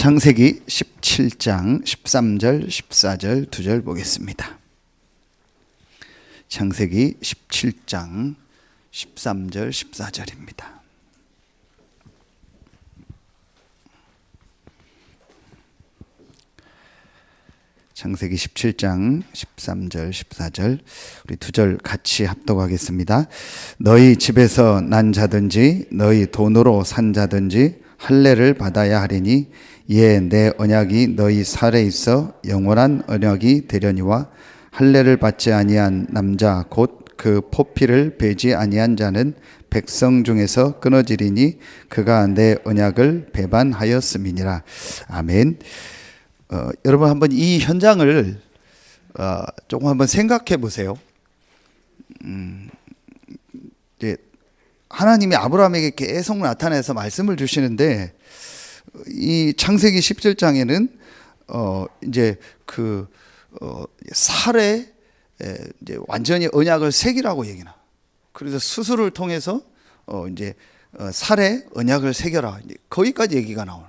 창세기 17장 13절 14절 2절 보겠습니다. 창세기 17장 13절 14절입니다. 창세기 17장 13절 14절 우리 2절 같이 합독하겠습니다. 너희 집에서 난 자든지 너희 돈으로 산 자든지 할례를 받아야 하리니 이에 내 언약이 너희 살에 있어 영원한 언약이 되려니와 할례를 받지 아니한 남자 곧 그 포피를 베지 아니한 자는 백성 중에서 끊어지리니 그가 내 언약을 배반하였음이니라. 아멘. 여러분 한번 이 현장을 조금 한번 생각해 보세요. 이제 하나님이 아브라함에게 계속 나타나서 말씀을 주시는데 이 창세기 17장에는 이제 그 살에 이제 완전히 언약을 새기라고 얘기나. 그래서 수술을 통해서 이제 살에 언약을 새겨라. 거기까지 얘기가 나오는.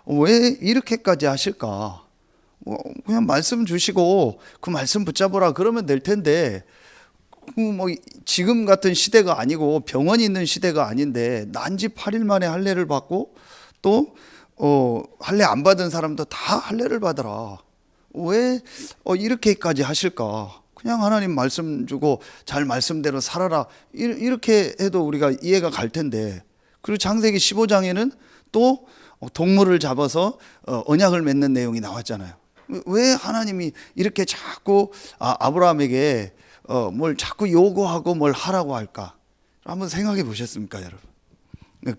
왜 이렇게까지 하실까? 그냥 말씀 주시고 그 말씀 붙잡으라 그러면 될 텐데, 뭐 지금 같은 시대가 아니고 병원이 있는 시대가 아닌데 난지 8일 만에 할례를 받고 또 할례 안 받은 사람도 다 할례를 받으라. 왜 이렇게까지 하실까? 그냥 하나님 말씀 주고 잘 말씀대로 살아라. 이렇게 해도 우리가 이해가 갈 텐데. 그리고 창세기 15장에는 또 동물을 잡아서 언약을 맺는 내용이 나왔잖아요. 왜 하나님이 이렇게 자꾸 아브라함에게 뭘 자꾸 요구하고 뭘 하라고 할까? 한번 생각해 보셨습니까, 여러분?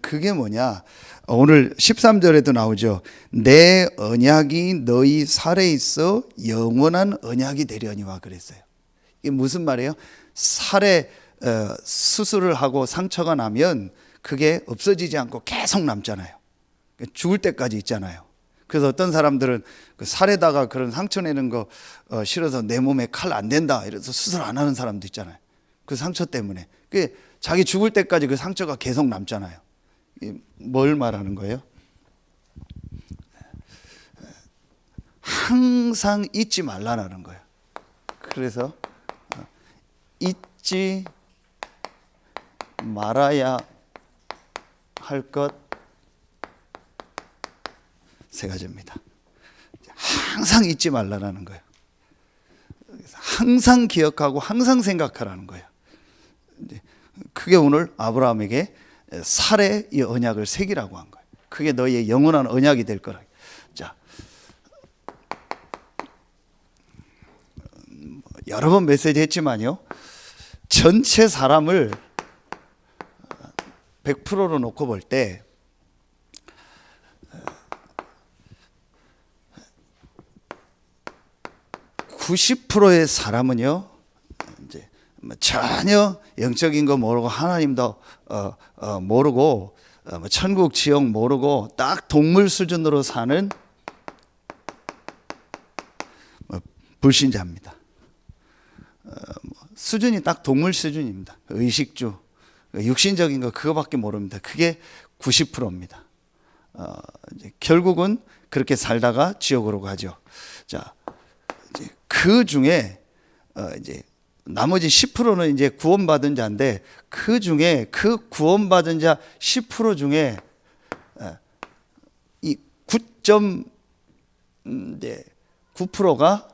그게 뭐냐? 오늘 13절에도 나오죠. 내 언약이 너희 살에 있어 영원한 언약이 되려니와 그랬어요. 이게 무슨 말이에요? 살에 수술을 하고 상처가 나면 그게 없어지지 않고 계속 남잖아요. 죽을 때까지 있잖아요. 그래서 어떤 사람들은 그 살에다가 그런 상처 내는 거 싫어서 내 몸에 칼 안 된다 이래서 수술 안 하는 사람도 있잖아요. 그 상처 때문에. 그게 자기 죽을 때까지 그 상처가 계속 남잖아요. 뭘 말하는 거예요? 항상 잊지 말라는 거예요. 그래서 잊지 말아야 할 것 세 가지입니다. 항상 잊지 말라는 거예요. 항상 기억하고 항상 생각하라는 거예요. 그게 오늘 아브라함에게 살에 이 언약을 새기라고 한 거예요. 그게 너희의 영원한 언약이 될 거라. 자, 여러 번 메시지 했지만요. 전체 사람을 100%로 놓고 볼 때 90%의 사람은요, 이제 전혀 영적인 거 모르고 하나님도 모르고 천국 지옥 모르고 딱 동물 수준으로 사는 불신자입니다. 수준이 딱 동물 수준입니다. 의식주, 육신적인 거 그거밖에 모릅니다. 그게 90%입니다. 결국은 그렇게 살다가 지옥으로 가죠. 자. 그 중에 이제 나머지 10%는 이제 구원받은 자인데 그 중에 그 구원받은 자 10% 중에 이 9.9%가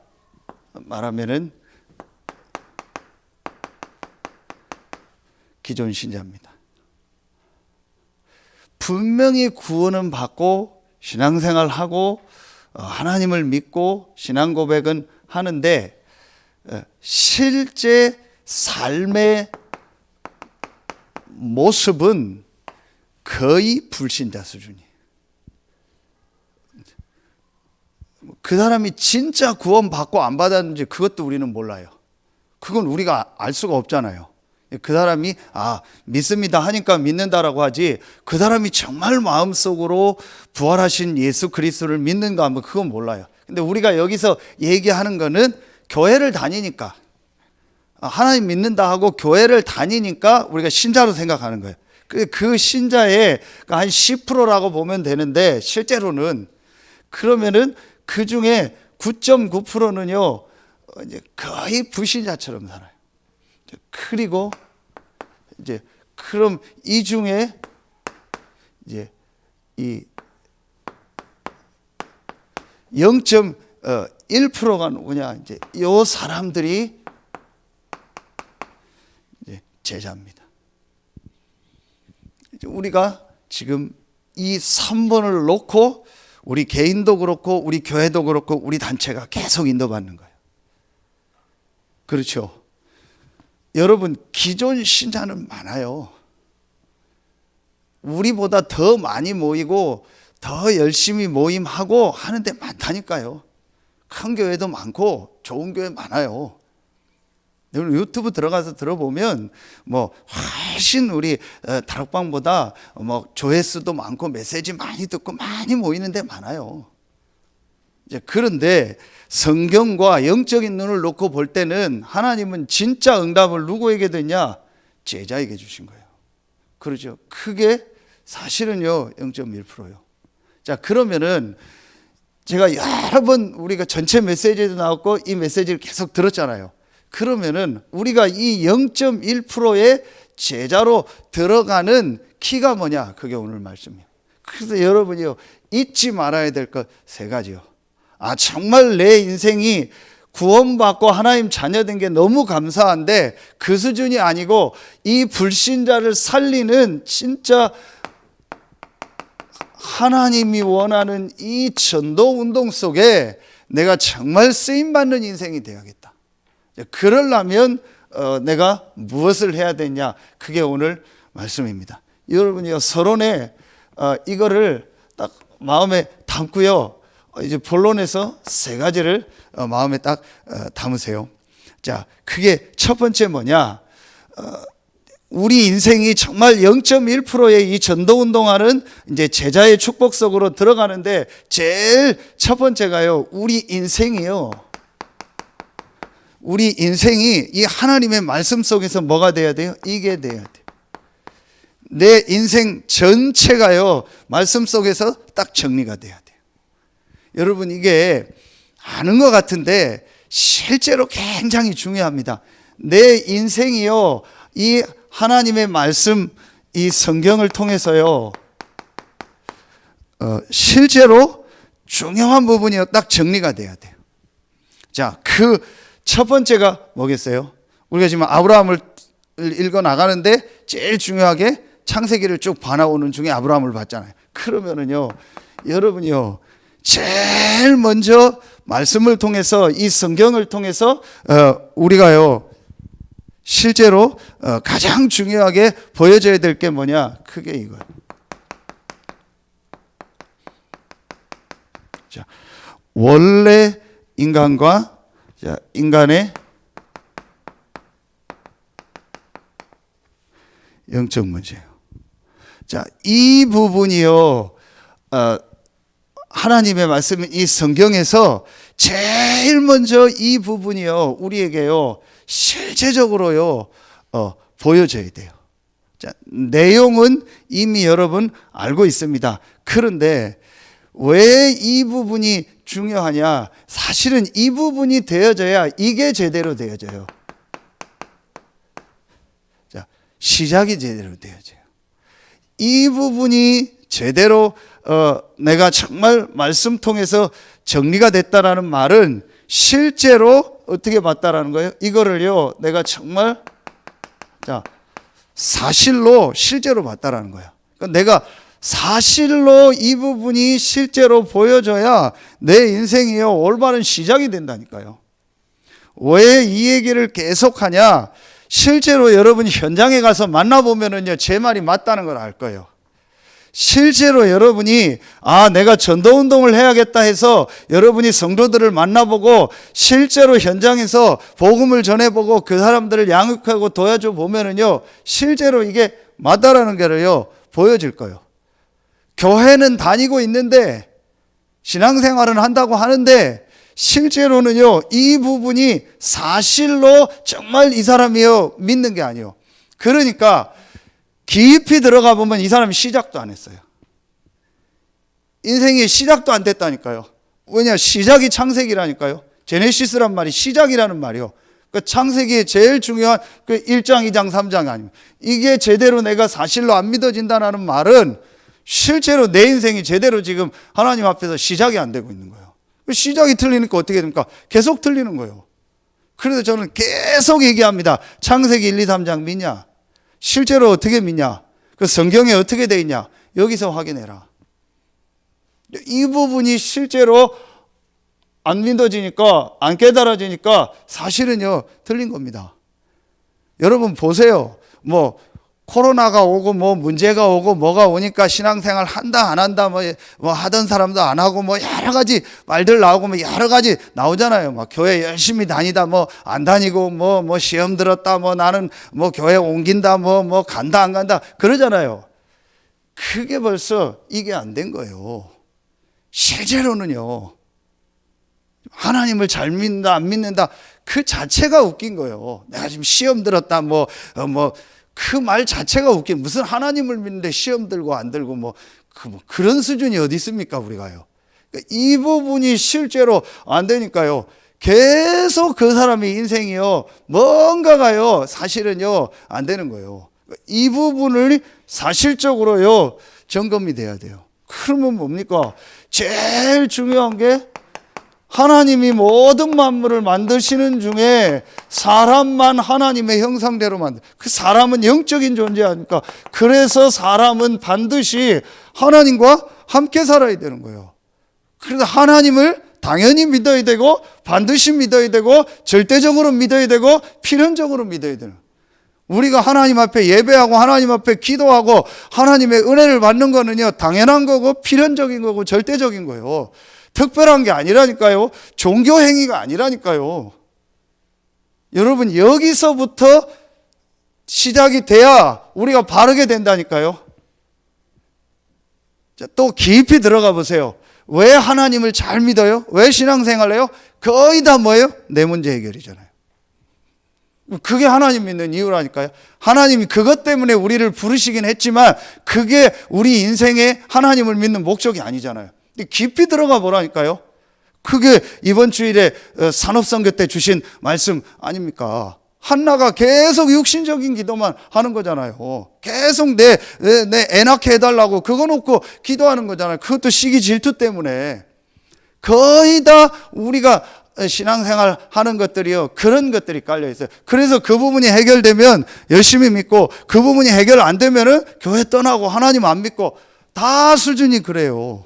말하면은 기존 신자입니다. 분명히 구원은 받고 신앙생활하고 하나님을 믿고 신앙 고백은 하는데 실제 삶의 모습은 거의 불신자 수준이에요. 그 사람이 진짜 구원받고 안 받았는지 그것도 우리는 몰라요. 그건 우리가 알 수가 없잖아요. 그 사람이 믿습니다 하니까 믿는다라고 하지 그 사람이 정말 마음속으로 부활하신 예수 그리스도를 믿는가 하면 그건 몰라요. 근데 우리가 여기서 얘기하는 거는 교회를 다니니까 하나님 믿는다 하고 교회를 다니니까 우리가 신자로 생각하는 거예요. 그 신자의 한 10%라고 보면 되는데 실제로는 그러면은 그 중에 9.9%는요 이제 거의 불신자처럼 살아요. 그리고 이제 그럼 이 중에 이제 이 0.1%가 누구냐? 이제 요 사람들이 이제 제자입니다. 이제 우리가 지금 이 3번을 놓고 우리 개인도 그렇고 우리 교회도 그렇고 우리 단체가 계속 인도받는 거예요. 그렇죠? 여러분, 기존 신자는 많아요. 우리보다 더 많이 모이고 더 열심히 모임하고 하는 데 많다니까요. 큰 교회도 많고 좋은 교회 많아요. 여러분 유튜브 들어가서 들어보면 뭐 훨씬 우리 다락방보다 뭐 조회수도 많고 메시지 많이 듣고 많이 모이는 데 많아요. 이제 그런데 성경과 영적인 눈을 놓고 볼 때는 하나님은 진짜 응답을 누구에게 됐냐? 제자에게 주신 거예요. 그렇죠. 크게 사실은요 0.1%요. 자, 그러면은 제가 여러 번 우리가 전체 메시지에도 나왔고 이 메시지를 계속 들었잖아요. 그러면은 우리가 이 0.1%의 제자로 들어가는 키가 뭐냐? 그게 오늘 말씀이에요. 그래서 여러분이요 잊지 말아야 될 것 세 가지요. 아, 정말 내 인생이 구원받고 하나님 자녀된 게 너무 감사한데 그 수준이 아니고 이 불신자를 살리는 진짜 하나님이 원하는 이 전도 운동 속에 내가 정말 쓰임받는 인생이 되어야겠다. 그러려면 내가 무엇을 해야 되냐? 그게 오늘 말씀입니다. 여러분이요 서론에 이거를 딱 마음에 담고요 이제 본론에서 세 가지를 마음에 딱 담으세요. 자, 그게 첫 번째 뭐냐? 우리 인생이 정말 0.1%의 이 전도운동하는 이제 제자의 축복 속으로 들어가는데 제일 첫 번째가요, 우리 인생이 이 하나님의 말씀 속에서 뭐가 돼야 돼요? 이게 돼야 돼요. 내 인생 전체가요, 말씀 속에서 딱 정리가 돼야 돼요. 여러분, 이게 아는 것 같은데 실제로 굉장히 중요합니다. 내 인생이요, 이 하나님의 말씀, 이 성경을 통해서요, 실제로 중요한 부분이 딱 정리가 돼야 돼요. 자, 그 첫 번째가 뭐겠어요? 우리가 지금 아브라함을 읽어 나가는데 제일 중요하게 창세기를 쭉 봐나오는 중에 아브라함을 봤잖아요. 그러면은요, 여러분이요, 제일 먼저 말씀을 통해서 이 성경을 통해서 우리가요 실제로 가장 중요하게 보여줘야 될 게 뭐냐? 그게 이거예요. 자, 원래 인간과 인간의 영적 문제예요. 자, 이 부분이요, 하나님의 말씀, 이 성경에서 제일 먼저 이 부분이요, 우리에게요, 실제적으로요, 보여져야 돼요. 자, 내용은 이미 여러분 알고 있습니다. 그런데 왜 이 부분이 중요하냐? 사실은 이 부분이 되어져야 이게 제대로 되어져요. 자, 시작이 제대로 되어져요. 이 부분이 제대로 내가 정말 말씀 통해서 정리가 됐다라는 말은 실제로 어떻게 봤다라는 거예요? 이거를요, 내가 정말 사실로 실제로 봤다라는 거예요. 그러니까 내가 사실로 이 부분이 실제로 보여져야 내 인생이요 올바른 시작이 된다니까요. 왜 이 얘기를 계속하냐? 실제로 여러분이 현장에 가서 만나보면은요 제 말이 맞다는 걸 알 거예요. 실제로 여러분이 내가 전도운동을 해야겠다 해서 여러분이 성도들을 만나보고 실제로 현장에서 복음을 전해보고 그 사람들을 양육하고 도와줘 보면은요 실제로 이게 맞다라는 게요 보여질 거예요. 교회는 다니고 있는데 신앙생활은 한다고 하는데 실제로는요 이 부분이 사실로 정말 이 사람이요 믿는 게 아니에요. 그러니까 깊이 들어가 보면 이 사람이 시작도 안 했어요. 인생의 시작도 안 됐다니까요. 왜냐? 시작이 창세기라니까요. 제네시스란 말이 시작이라는 말이요. 그 창세기의 제일 중요한 그 1장, 2장, 3장 아닙니까? 이게 제대로 내가 사실로 안 믿어진다는 말은 실제로 내 인생이 제대로 지금 하나님 앞에서 시작이 안 되고 있는 거예요. 시작이 틀리니까 어떻게 됩니까? 계속 틀리는 거예요. 그래서 저는 계속 얘기합니다. 창세기 1, 2, 3장 믿냐? 실제로 어떻게 믿냐? 그 성경에 어떻게 돼 있냐? 여기서 확인해라. 이 부분이 실제로 안 믿어지니까, 안 깨달아지니까 사실은요, 틀린 겁니다. 여러분 보세요. 뭐 코로나가 오고 뭐 문제가 오고 뭐가 오니까 신앙생활 한다 안 한다 뭐 하던 사람도 안 하고 뭐 여러 가지 말들 나오고 뭐 여러 가지 나오잖아요. 막 교회 열심히 다니다 뭐 안 다니고 뭐 시험 들었다 뭐 나는 뭐 교회 옮긴다 뭐 간다 안 간다 그러잖아요. 그게 벌써 이게 안 된 거예요. 실제로는요, 하나님을 잘 믿는다 안 믿는다 그 자체가 웃긴 거예요. 내가 지금 시험 들었다 그 말 자체가 웃긴. 무슨 하나님을 믿는데 시험 들고 안 들고 그런 수준이 어디 있습니까 우리가요. 이 부분이 실제로 안 되니까요, 계속 그 사람의 인생이요 뭔가가요 사실은요 안 되는 거예요. 이 부분을 사실적으로요 점검이 돼야 돼요. 그러면 뭡니까? 제일 중요한 게 하나님이 모든 만물을 만드시는 중에 사람만 하나님의 형상대로 만들. 그 사람은 영적인 존재 아닙니까? 그래서 사람은 반드시 하나님과 함께 살아야 되는 거예요. 그래서 하나님을 당연히 믿어야 되고 반드시 믿어야 되고 절대적으로 믿어야 되고 필연적으로 믿어야 되는. 우리가 하나님 앞에 예배하고 하나님 앞에 기도하고 하나님의 은혜를 받는 거는요 당연한 거고 필연적인 거고 절대적인 거예요. 특별한 게 아니라니까요. 종교 행위가 아니라니까요. 여러분 여기서부터 시작이 돼야 우리가 바르게 된다니까요. 자, 또 깊이 들어가 보세요. 왜 하나님을 잘 믿어요? 왜 신앙생활을 해요? 거의 다 뭐예요? 내 문제 해결이잖아요. 그게 하나님 믿는 이유라니까요. 하나님이 그것 때문에 우리를 부르시긴 했지만 그게 우리 인생의 하나님을 믿는 목적이 아니잖아요. 깊이 들어가 보라니까요. 그게 이번 주일에 산업선교 때 주신 말씀 아닙니까? 한나가 계속 육신적인 기도만 하는 거잖아요. 계속 내 애 낳게 해달라고 그거 놓고 기도하는 거잖아요. 그것도 시기 질투 때문에. 거의 다 우리가 신앙생활 하는 것들이요 그런 것들이 깔려 있어요. 그래서 그 부분이 해결되면 열심히 믿고 그 부분이 해결 안 되면은 교회 떠나고 하나님 안 믿고 다 수준이 그래요.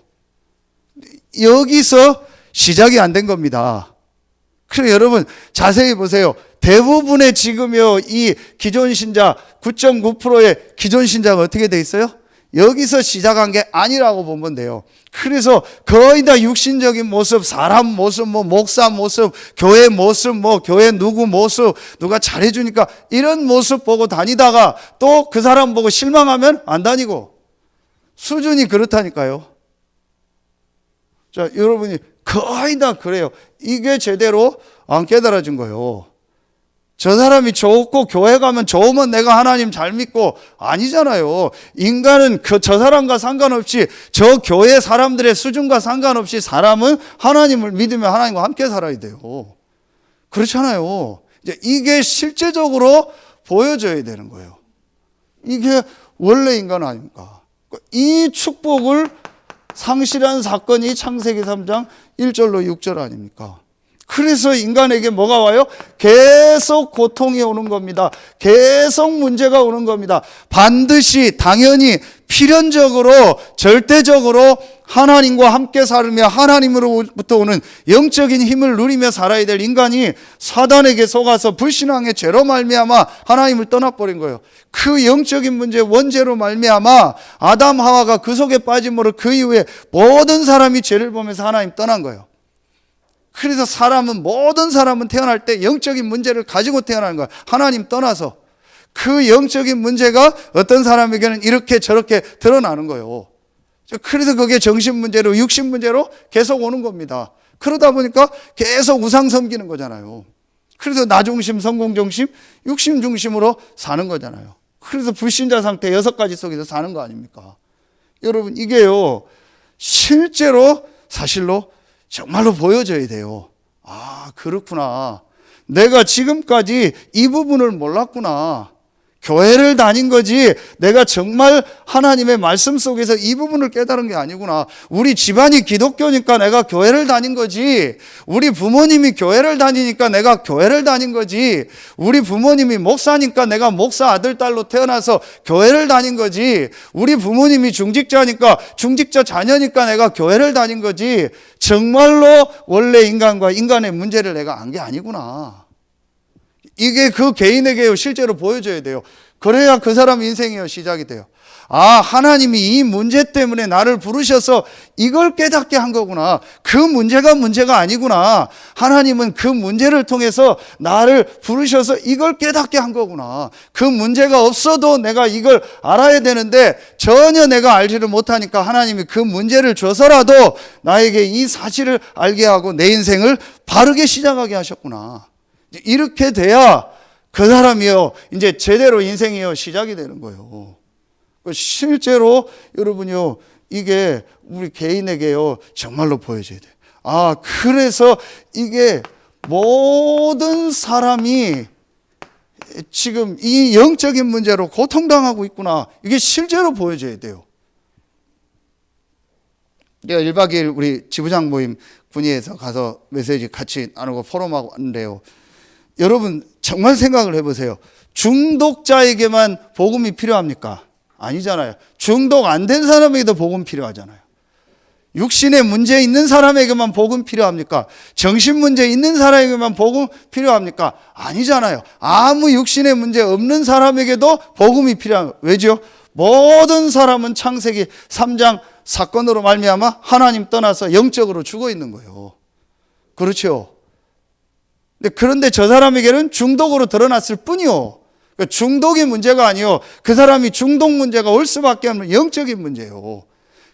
여기서 시작이 안 된 겁니다. 그래서 여러분 자세히 보세요. 대부분의 지금요 이 기존 신자 9.9%의 기존 신자가 어떻게 돼 있어요? 여기서 시작한 게 아니라고 보면 돼요. 그래서 거의 다 육신적인 모습, 사람 모습, 목사 모습, 교회 모습, 교회 누구 모습, 누가 잘해주니까 이런 모습 보고 다니다가 또 그 사람 보고 실망하면 안 다니고 수준이 그렇다니까요. 자, 여러분이 거의 다 그래요. 이게 제대로 안 깨달아진 거예요. 저 사람이 좋고 교회 가면 좋으면 내가 하나님 잘 믿고 아니잖아요. 인간은 저 사람과 상관없이 저 교회 사람들의 수준과 상관없이 사람은 하나님을 믿으면 하나님과 함께 살아야 돼요. 그렇잖아요. 이게 실제적으로 보여져야 되는 거예요. 이게 원래 인간 아닙니까? 이 축복을 상실한 사건이 창세기 3장 1절로 6절 아닙니까? 그래서 인간에게 뭐가 와요? 계속 고통이 오는 겁니다. 계속 문제가 오는 겁니다. 반드시 당연히 필연적으로 절대적으로 하나님과 함께 살으며 하나님으로부터 오는 영적인 힘을 누리며 살아야 될 인간이 사단에게 속아서 불신앙의 죄로 말미암아 하나님을 떠나버린 거예요. 그 영적인 문제 원죄로 말미암아 아담 하와가 그 속에 빠짐으로 그 이후에 모든 사람이 죄를 보면서 하나님 떠난 거예요. 그래서 모든 사람은 태어날 때 영적인 문제를 가지고 태어나는 거예요. 하나님 떠나서. 그 영적인 문제가 어떤 사람에게는 이렇게 저렇게 드러나는 거예요. 그래서 그게 정신 문제로 육신 문제로 계속 오는 겁니다. 그러다 보니까 계속 우상 섬기는 거잖아요. 그래서 나 중심, 성공 중심, 육신 중심으로 사는 거잖아요. 그래서 불신자 상태 6가지 속에서 사는 거 아닙니까? 여러분 이게요 실제로 사실로 정말로 보여져야 돼요. 아, 그렇구나. 내가 지금까지 이 부분을 몰랐구나. 교회를 다닌 거지 내가 정말 하나님의 말씀 속에서 이 부분을 깨달은 게 아니구나. 우리 집안이 기독교니까 내가 교회를 다닌 거지, 우리 부모님이 교회를 다니니까 내가 교회를 다닌 거지, 우리 부모님이 목사니까 내가 목사 아들 딸로 태어나서 교회를 다닌 거지, 우리 부모님이 중직자니까 중직자 자녀니까 내가 교회를 다닌 거지, 정말로 원래 인간과 인간의 문제를 내가 안 게 아니구나. 이게 그 개인에게 실제로 보여줘야 돼요. 그래야 그 사람 인생이 시작이 돼요. 아, 하나님이 이 문제 때문에 나를 부르셔서 이걸 깨닫게 한 거구나. 그 문제가 아니구나. 하나님은 그 문제를 통해서 나를 부르셔서 이걸 깨닫게 한 거구나. 그 문제가 없어도 내가 이걸 알아야 되는데 전혀 내가 알지를 못하니까 하나님이 그 문제를 줘서라도 나에게 이 사실을 알게 하고 내 인생을 바르게 시작하게 하셨구나. 이렇게 돼야 그 사람이요 이제 제대로 인생이요 시작이 되는 거예요. 실제로 여러분요 이게 우리 개인에게요 정말로 보여줘야 돼요. 아, 그래서 이게 모든 사람이 지금 이 영적인 문제로 고통당하고 있구나. 이게 실제로 보여줘야 돼요. 제가 1박 2일 우리 지부장 모임 군위에서 가서 메시지 같이 나누고 포럼하고 왔는데요. 여러분 정말 생각을 해보세요. 중독자에게만 복음이 필요합니까? 아니잖아요. 중독 안 된 사람에게도 복음 필요하잖아요. 육신에 문제 있는 사람에게만 복음 필요합니까? 정신 문제 있는 사람에게만 복음 필요합니까? 아니잖아요. 아무 육신에 문제 없는 사람에게도 복음이 필요합니다. 왜죠? 모든 사람은 창세기 3장 사건으로 말미암아 하나님 떠나서 영적으로 죽어 있는 거예요. 그렇죠? 그런데 저 사람에게는 중독으로 드러났을 뿐이요. 중독이 문제가 아니요. 그 사람이 중독 문제가 올 수밖에 없는 영적인 문제예요.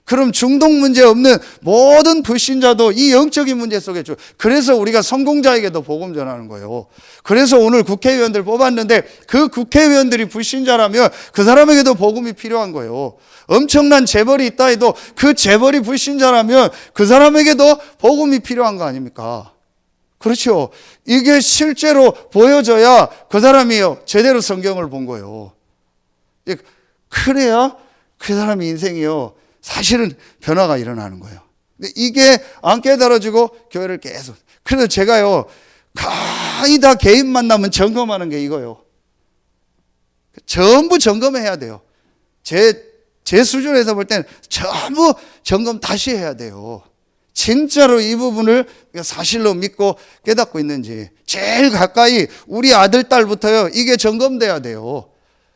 그럼 중독 문제 없는 모든 불신자도 이 영적인 문제 속에 그래서 우리가 성공자에게도 복음 전하는 거예요. 그래서 오늘 국회의원들 뽑았는데 그 국회의원들이 불신자라면 그 사람에게도 복음이 필요한 거예요. 엄청난 재벌이 있다 해도 그 재벌이 불신자라면 그 사람에게도 복음이 필요한 거 아닙니까? 그렇죠. 이게 실제로 보여져야 그 사람이요 제대로 성경을 본 거예요. 그래야 그 사람의 인생이요 사실은 변화가 일어나는 거예요. 근데 이게 안 깨달아지고 교회를 계속. 그래서 제가요 거의 다 개인 만나면 점검하는 게 이거예요. 전부 점검해야 돼요. 제 수준에서 볼 때는 전부 점검 다시 해야 돼요. 진짜로 이 부분을 사실로 믿고 깨닫고 있는지. 제일 가까이 우리 아들, 딸부터요 이게 점검돼야 돼요.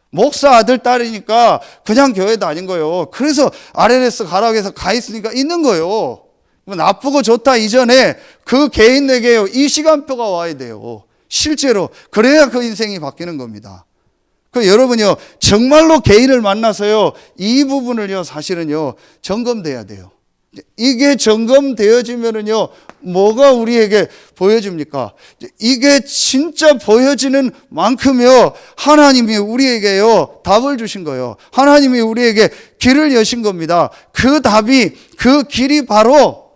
목사 아들, 딸이니까 그냥 교회 다닌 거예요. 그래서 RLS 가라고 해서 가 있으니까 있는 거예요. 나쁘고 좋다 이전에 그 개인에게요 이 시간표가 와야 돼요. 실제로. 그래야 그 인생이 바뀌는 겁니다. 그 여러분요 정말로 개인을 만나서요 이 부분을요 사실은요 점검돼야 돼요. 이게 점검되어지면은요 뭐가 우리에게 보여집니까? 이게 진짜 보여지는 만큼요 하나님이 우리에게요 답을 주신 거예요. 하나님이 우리에게 길을 여신 겁니다. 그 답이 그 길이 바로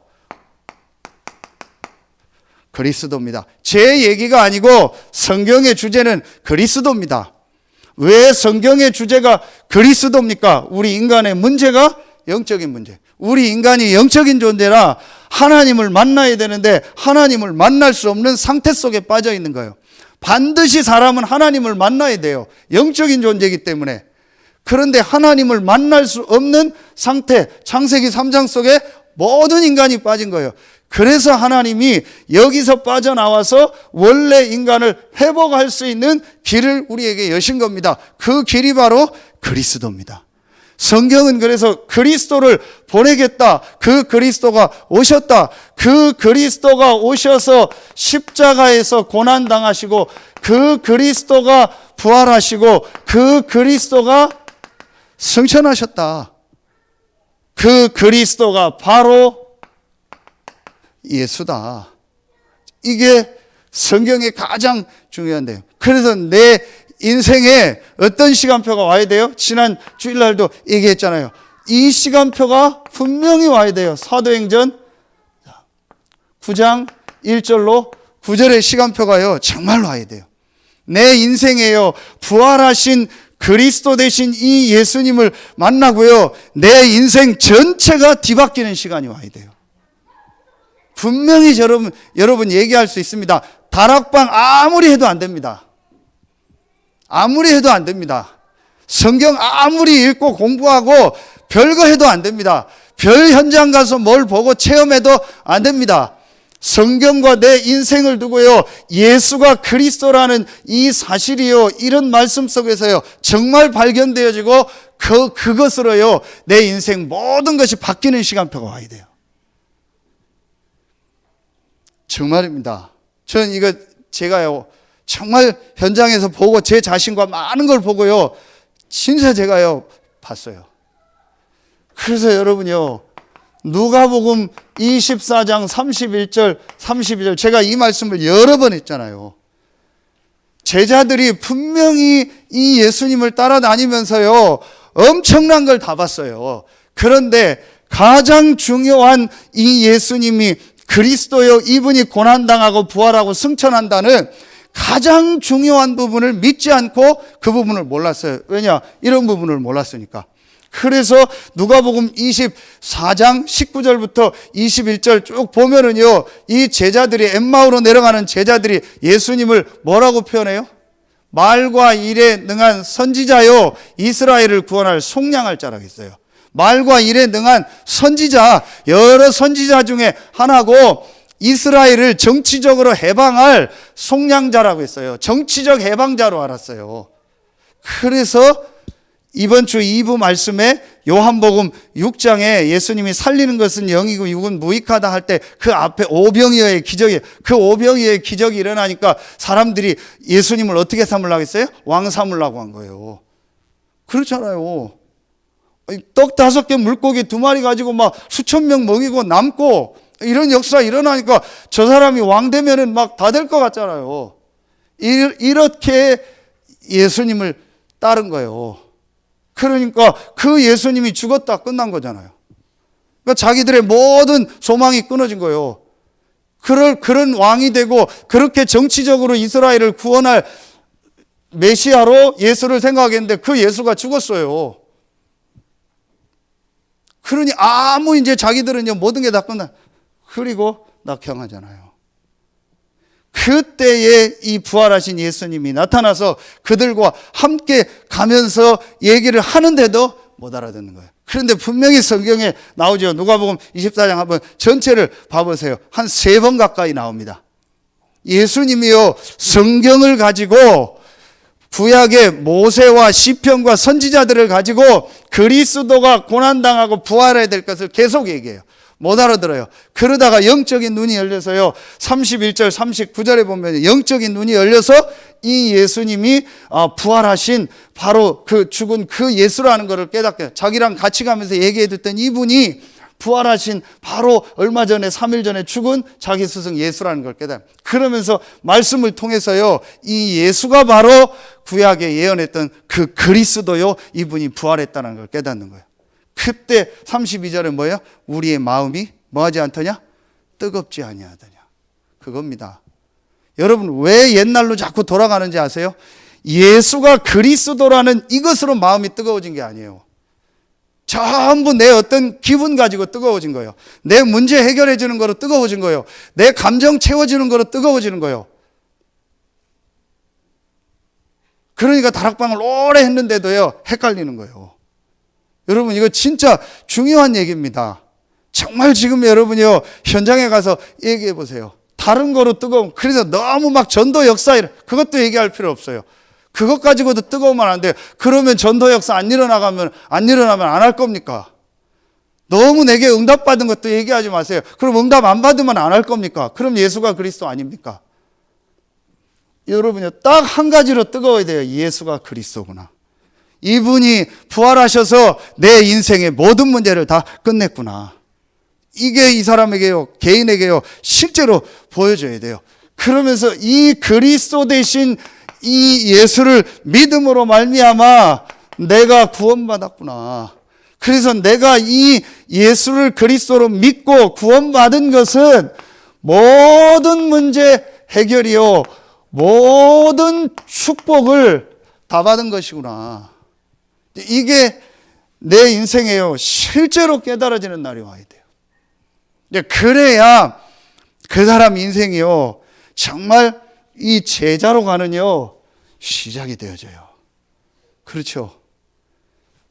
그리스도입니다. 제 얘기가 아니고 성경의 주제는 그리스도입니다. 왜 성경의 주제가 그리스도입니까? 우리 인간의 문제가 영적인 문제. 우리 인간이 영적인 존재라 하나님을 만나야 되는데 하나님을 만날 수 없는 상태 속에 빠져 있는 거예요. 반드시 사람은 하나님을 만나야 돼요. 영적인 존재이기 때문에. 그런데 하나님을 만날 수 없는 상태, 창세기 3장 속에 모든 인간이 빠진 거예요. 그래서 하나님이 여기서 빠져나와서 원래 인간을 회복할 수 있는 길을 우리에게 여신 겁니다. 그 길이 바로 그리스도입니다. 성경은 그래서 그리스도를 보내겠다. 그 그리스도가 오셨다. 그 그리스도가 오셔서 십자가에서 고난당하시고 그 그리스도가 부활하시고 그 그리스도가 승천하셨다. 그 그리스도가 바로 예수다. 이게 성경의 가장 중요한데요. 그래서 내 인생에 어떤 시간표가 와야 돼요? 지난 주일날도 얘기했잖아요. 이 시간표가 분명히 와야 돼요. 사도행전 9장 1절로 9절의 시간표가요, 정말로 와야 돼요. 내 인생에요, 부활하신 그리스도 되신 이 예수님을 만나고요, 내 인생 전체가 뒤바뀌는 시간이 와야 돼요. 분명히 여러분 얘기할 수 있습니다. 다락방 아무리 해도 안 됩니다. 아무리 해도 안 됩니다. 성경 아무리 읽고 공부하고 별거 해도 안 됩니다. 별 현장 가서 뭘 보고 체험해도 안 됩니다. 성경과 내 인생을 두고요, 예수가 그리스도라는 이 사실이요, 이런 말씀 속에서요, 정말 발견되어지고 그것으로요, 내 인생 모든 것이 바뀌는 시간표가 와야 돼요. 정말입니다. 저는 이거 제가요, 정말 현장에서 보고 제 자신과 많은 걸 보고요, 진짜 제가요 봤어요. 그래서 여러분요, 누가복음 24장 31절 32절, 제가 이 말씀을 여러 번 했잖아요. 제자들이 분명히 이 예수님을 따라다니면서요, 엄청난 걸 다 봤어요. 그런데 가장 중요한 이 예수님이 그리스도요, 이분이 고난당하고 부활하고 승천한다는 가장 중요한 부분을 믿지 않고 그 부분을 몰랐어요. 왜냐? 이런 부분을 몰랐으니까. 그래서 누가복음 24장 19절부터 21절 쭉 보면은요, 이 제자들이, 엠마오로 내려가는 제자들이 예수님을 뭐라고 표현해요? 말과 일에 능한 선지자요, 이스라엘을 구원할 속량할 자라고 했어요. 말과 일에 능한 선지자, 여러 선지자 중에 하나고 이스라엘을 정치적으로 해방할 속량자라고 했어요. 정치적 해방자로 알았어요. 그래서 이번 주 2부 말씀에 요한복음 6장에 예수님이 살리는 것은 영이고 육은 무익하다 할 때 그 앞에 오병이어의 기적이, 그 오병이어의 기적이 일어나니까 사람들이 예수님을 어떻게 삼으려고 했어요? 왕 삼으려고 한 거예요. 그렇잖아요. 떡 5개 물고기 2마리 가지고 막 수천 명 먹이고 남고 이런 역사 일어나니까 저 사람이 왕 되면은 막 다 될 것 같잖아요. 이렇게 예수님을 따른 거예요. 그러니까 그 예수님이 죽었다 끝난 거잖아요. 그러니까 자기들의 모든 소망이 끊어진 거예요. 그런 왕이 되고 그렇게 정치적으로 이스라엘을 구원할 메시아로 예수를 생각했는데 그 예수가 죽었어요. 그러니 이제 자기들은요, 모든 게 다 끝나. 그리고 낙향하잖아요. 그때에 이 부활하신 예수님이 나타나서 그들과 함께 가면서 얘기를 하는데도 못 알아듣는 거예요. 그런데 분명히 성경에 나오죠. 누가복음 24장 한번 전체를 봐보세요. 한 3번 가까이 나옵니다. 예수님이요, 성경을 가지고 구약의 모세와 시편과 선지자들을 가지고 그리스도가 고난당하고 부활해야 될 것을 계속 얘기해요. 못 알아들어요. 그러다가 영적인 눈이 열려서요, 31절 39절에 보면 영적인 눈이 열려서 이 예수님이 부활하신 바로 그 죽은 그 예수라는 것을 깨닫게, 자기랑 같이 가면서 얘기해 듣던 이분이 부활하신 바로 얼마 전에 3일 전에 죽은 자기 스승 예수라는 걸 깨달아요. 그러면서 말씀을 통해서요, 이 예수가 바로 구약에 예언했던 그 그리스도요, 이분이 부활했다는 걸 깨닫는 거예요. 그때 32절에 뭐예요? 우리의 마음이 뭐하지 않더냐? 뜨겁지 아니하더냐. 그겁니다. 여러분, 왜 옛날로 자꾸 돌아가는지 아세요? 예수가 그리스도라는 이것으로 마음이 뜨거워진 게 아니에요. 전부 내 어떤 기분 가지고 뜨거워진 거예요. 내 문제 해결해 주는 거로 뜨거워진 거예요. 내 감정 채워주는 거로 뜨거워지는 거예요. 그러니까 다락방을 오래 했는데도요, 헷갈리는 거예요. 여러분, 이거 진짜 중요한 얘기입니다. 정말 지금 여러분이요, 현장에 가서 얘기해 보세요. 다른 거로 뜨거운, 그래서 너무 막 전도 역사, 그것도 얘기할 필요 없어요. 그것 가지고도 뜨거우면 안 돼요. 그러면 전도 역사 안 일어나면 안 할 겁니까? 너무 내게 응답받은 것도 얘기하지 마세요. 그럼 응답 안 받으면 안 할 겁니까? 그럼 예수가 그리스도 아닙니까? 여러분요, 딱 한 가지로 뜨거워야 돼요. 예수가 그리스도구나. 이분이 부활하셔서 내 인생의 모든 문제를 다 끝냈구나. 이게 이 사람에게요, 개인에게요, 실제로 보여줘야 돼요. 그러면서 이 그리스도 대신 이 예수를 믿음으로 말미암아 내가 구원받았구나. 그래서 내가 이 예수를 그리스도로 믿고 구원받은 것은 모든 문제 해결이요, 모든 축복을 다 받은 것이구나. 이게 내 인생에요, 실제로 깨달아지는 날이 와야 돼요. 그래야 그 사람 인생이요, 정말 이 제자로 가는요, 시작이 되어져요. 그렇죠.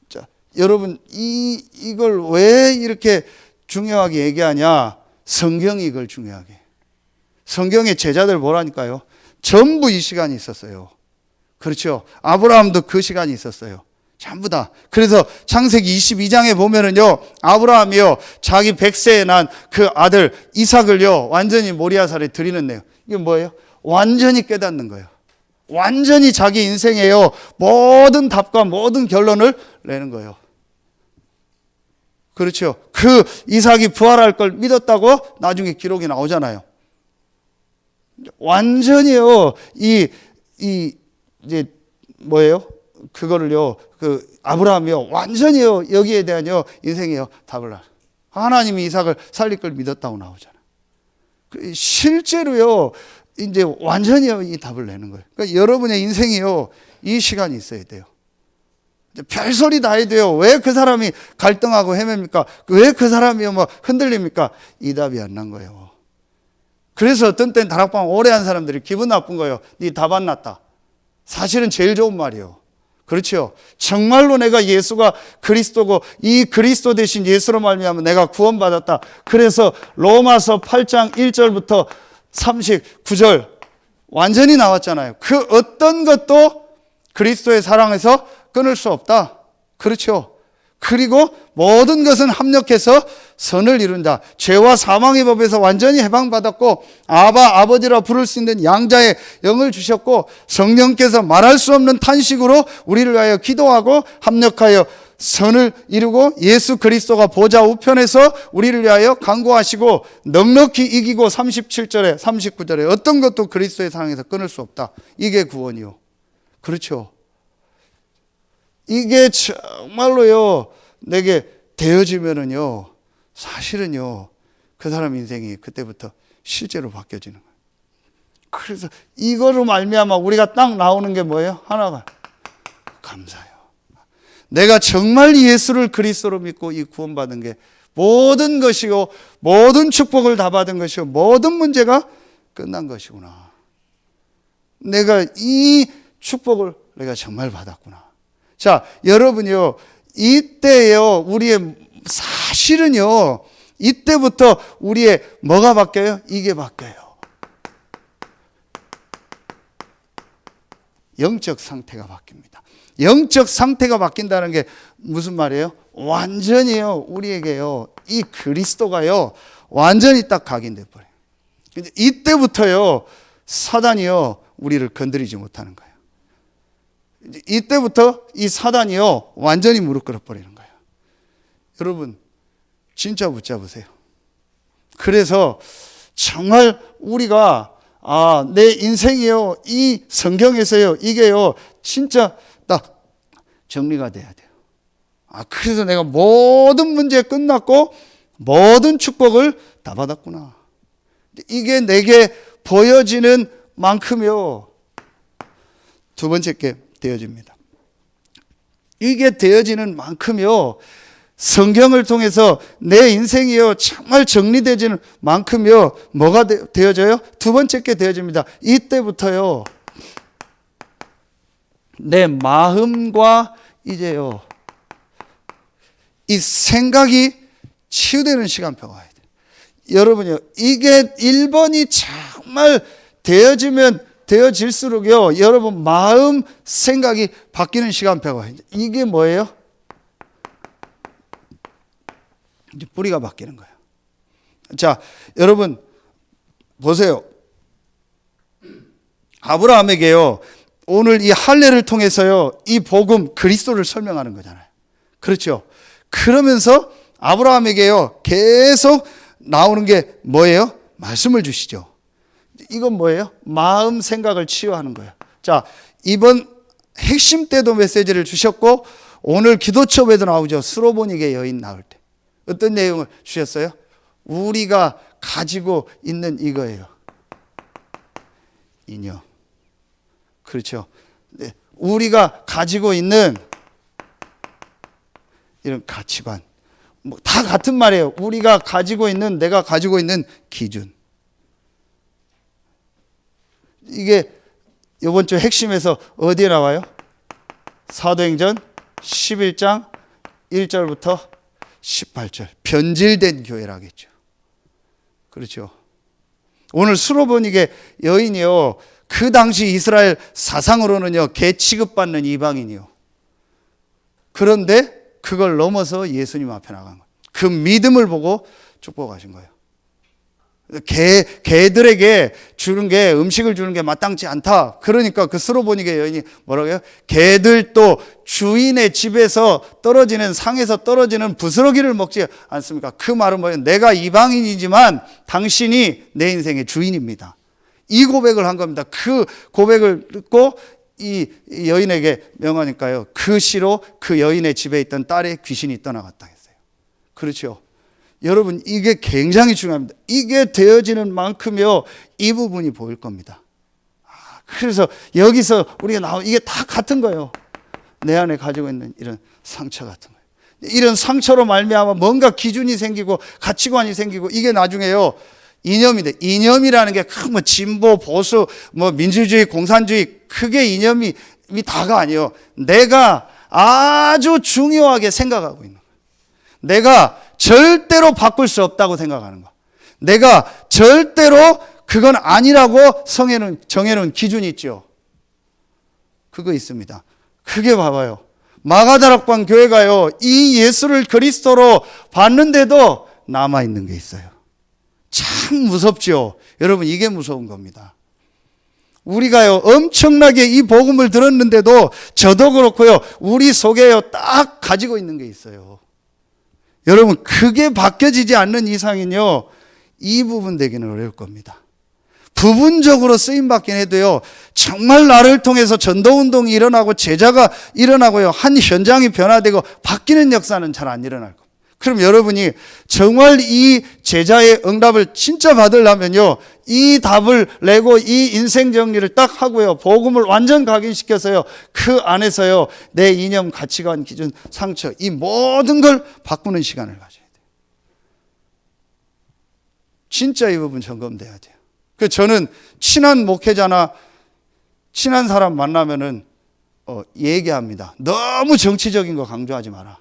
자, 여러분, 이걸 왜 이렇게 중요하게 얘기하냐? 성경이 이걸 중요하게. 성경의 제자들 뭐라니까요? 전부 이 시간이 있었어요. 그렇죠. 아브라함도 그 시간이 있었어요. 전부 다. 그래서 창세기 22장에 보면은요, 아브라함이요, 자기 100세에 난 그 아들 이삭을요, 완전히 모리아살에 드리는 내용. 이게 뭐예요? 완전히 깨닫는 거예요. 완전히 자기 인생에요, 모든 답과 모든 결론을 내는 거예요. 그렇죠. 그 이삭이 부활할 걸 믿었다고 나중에 기록이 나오잖아요. 완전히요, 이제 뭐예요? 그거를요, 그 아브라함이요, 완전히요, 여기에 대한요, 인생이요, 답을 나. 하나님이 이삭을 살릴 걸 믿었다고 나오잖아요. 실제로요, 이제 완전히요, 이 답을 내는 거예요. 그러니까 여러분의 인생이요, 이 시간이 있어야 돼요. 별소리 다 해도 돼요. 왜 그 사람이 갈등하고 헤맵니까? 왜 그 사람이 뭐 흔들립니까? 이 답이 안 난 거예요. 그래서 어떤 땐 다락방 오래 한 사람들이 기분 나쁜 거예요. 네 답 안 났다. 사실은 제일 좋은 말이에요. 그렇죠. 정말로 내가 예수가 그리스도고 이 그리스도 대신 예수로 말미암아 내가 구원받았다. 그래서 로마서 8장 1절부터 39절 완전히 나왔잖아요. 그 어떤 것도 그리스도의 사랑에서 끊을 수 없다. 그렇죠. 그리고 모든 것은 합력해서 선을 이룬다. 죄와 사망의 법에서 완전히 해방받았고 아버지라 부를 수 있는 양자의 영을 주셨고 성령께서 말할 수 없는 탄식으로 우리를 위하여 기도하고 합력하여 선을 이루고 예수 그리스도가 보좌 우편에서 우리를 위하여 간구하시고 넉넉히 이기고 37절에 39절에 어떤 것도 그리스도의 사랑에서 끊을 수 없다. 이게 구원이요. 그렇죠. 이게 정말로요, 내게 되어지면은요, 사실은요, 그 사람 인생이 그때부터 실제로 바뀌어지는 거예요. 그래서 이거로 말미암아 우리가 딱 나오는 게 뭐예요? 하나가 감사해요. 내가 정말 예수를 그리스도로 믿고 이 구원받은 게 모든 것이요, 모든 축복을 다 받은 것이요, 모든 문제가 끝난 것이구나. 내가 이 축복을 내가 정말 받았구나. 자, 여러분요, 이때요, 우리의 사실은요, 이때부터 우리의 뭐가 바뀌어요? 이게 바뀌어요. 영적 상태가 바뀝니다. 영적 상태가 바뀐다는 게 무슨 말이에요? 완전히요, 우리에게요, 이 그리스도가요, 완전히 딱 각인돼 버려요. 이때부터요, 사단이요, 우리를 건드리지 못하는 거예요. 이때부터 이 사단이요, 완전히 무릎 꿇어 버리는 거예요. 여러분, 진짜 붙잡으세요. 그래서 정말 우리가 내 인생이요, 이 성경에서요, 이게요, 진짜 딱 정리가 돼야 돼요. 그래서 내가 모든 문제 끝났고 모든 축복을 다 받았구나. 이게 내게 보여지는 만큼요, 두 번째 게 되어집니다. 이게 되어지는 만큼요, 성경을 통해서 내 인생이요, 정말 정리되지는 만큼요, 뭐가 되어져요? 두 번째 게 되어집니다. 이때부터요, 내 마음과 이제요, 이 생각이 치유되는 시간표가 와야 돼요. 여러분요, 이게 1번이 정말 되어질수록요, 여러분 마음, 생각이 바뀌는 시간표가 와야 돼요. 이게 뭐예요? 이제 뿌리가 바뀌는 거예요. 자, 여러분 보세요. 아브라함에게요, 오늘 이 할례를 통해서요, 이 복음 그리스도를 설명하는 거잖아요. 그렇죠? 그러면서 아브라함에게요, 계속 나오는 게 뭐예요? 말씀을 주시죠. 이건 뭐예요? 마음 생각을 치유하는 거예요. 자, 이번 핵심 때도 메시지를 주셨고 오늘 기도첩에도 나오죠. 스로보닉의 여인 나올 때 어떤 내용을 주셨어요? 우리가 가지고 있는 이거예요. 이념. 그렇죠. 네. 우리가 가지고 있는 이런 가치관, 뭐 다 같은 말이에요. 우리가 가지고 있는, 내가 가지고 있는 기준. 이게 이번 주 핵심에서 어디에 나와요? 사도행전 11장 1절부터 18절. 변질된 교회라겠죠. 그렇죠. 오늘 스로보닉의 여인이요, 그 당시 이스라엘 사상으로는요, 개 취급받는 이방인이요. 그런데 그걸 넘어서 예수님 앞에 나간 거예요. 그 믿음을 보고 축복하신 거예요. 개들에게 주는 게, 음식을 주는 게 마땅치 않다. 그러니까 그 스로보닉의 여인이 뭐라고 해요? 개들도 주인의 집에서 떨어지는, 상에서 떨어지는 부스러기를 먹지 않습니까? 그 말은 뭐예요? 내가 이방인이지만 당신이 내 인생의 주인입니다. 이 고백을 한 겁니다. 그 고백을 듣고 이 여인에게 명하니까요, 그 시로 그 여인의 집에 있던 딸의 귀신이 떠나갔다 했어요. 그렇죠. 여러분, 이게 굉장히 중요합니다. 이게 되어지는 만큼요, 이 부분이 보일 겁니다. 그래서 여기서 우리가 이게 다 같은 거예요. 내 안에 가지고 있는 이런 상처 같은 거예요. 이런 상처로 말미암아 뭔가 기준이 생기고 가치관이 생기고, 이게 나중에요, 이념인데, 이념이라는 게 뭐 진보, 보수, 뭐 민주주의, 공산주의, 그게 이념이 다가 아니에요. 내가 아주 중요하게 생각하고 있는 거예요. 내가 절대로 바꿀 수 없다고 생각하는 거. 내가 절대로 그건 아니라고 정해놓은 기준이 있죠. 그거 있습니다. 그게 봐봐요. 마가다락방 교회가요, 이 예수를 그리스도로 봤는데도 남아있는 게 있어요. 참 무섭죠. 여러분, 이게 무서운 겁니다. 우리가요, 엄청나게 이 복음을 들었는데도 저도 그렇고요, 우리 속에요, 딱 가지고 있는 게 있어요. 여러분, 그게 바뀌어지지 않는 이상은요, 이 부분 되기는 어려울 겁니다. 부분적으로 쓰임받긴 해도요, 정말 나를 통해서 전도운동이 일어나고 제자가 일어나고요, 한 현장이 변화되고 바뀌는 역사는 잘 안 일어날 겁니다. 그럼 여러분이 정말 이 제자의 응답을 진짜 받으려면요, 이 답을 내고 이 인생 정리를 딱 하고요, 복음을 완전 각인시켜서요, 그 안에서요, 내 이념, 가치관, 기준, 상처, 이 모든 걸 바꾸는 시간을 가져야 돼요. 진짜 이 부분 점검돼야 돼요. 그래서 저는 친한 목회자나 친한 사람 만나면은 얘기합니다. 너무 정치적인 거 강조하지 마라.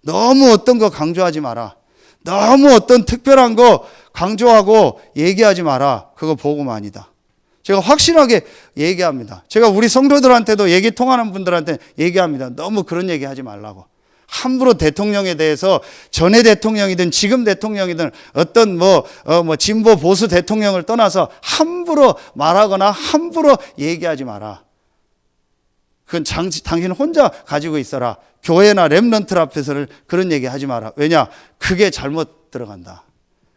너무 어떤 거 강조하지 마라. 너무 어떤 특별한 거 강조하고 얘기하지 마라. 그거 복음 아니다. 제가 확실하게 얘기합니다. 제가 우리 성도들한테도 얘기 통하는 분들한테 얘기합니다. 너무 그런 얘기 하지 말라고. 함부로 대통령에 대해서, 전에 대통령이든 지금 대통령이든 어떤 진보 보수 대통령을 떠나서 함부로 말하거나 함부로 얘기하지 마라. 그건 당신 혼자 가지고 있어라. 교회나 렘넌트 앞에서는 그런 얘기 하지 마라. 왜냐? 그게 잘못 들어간다.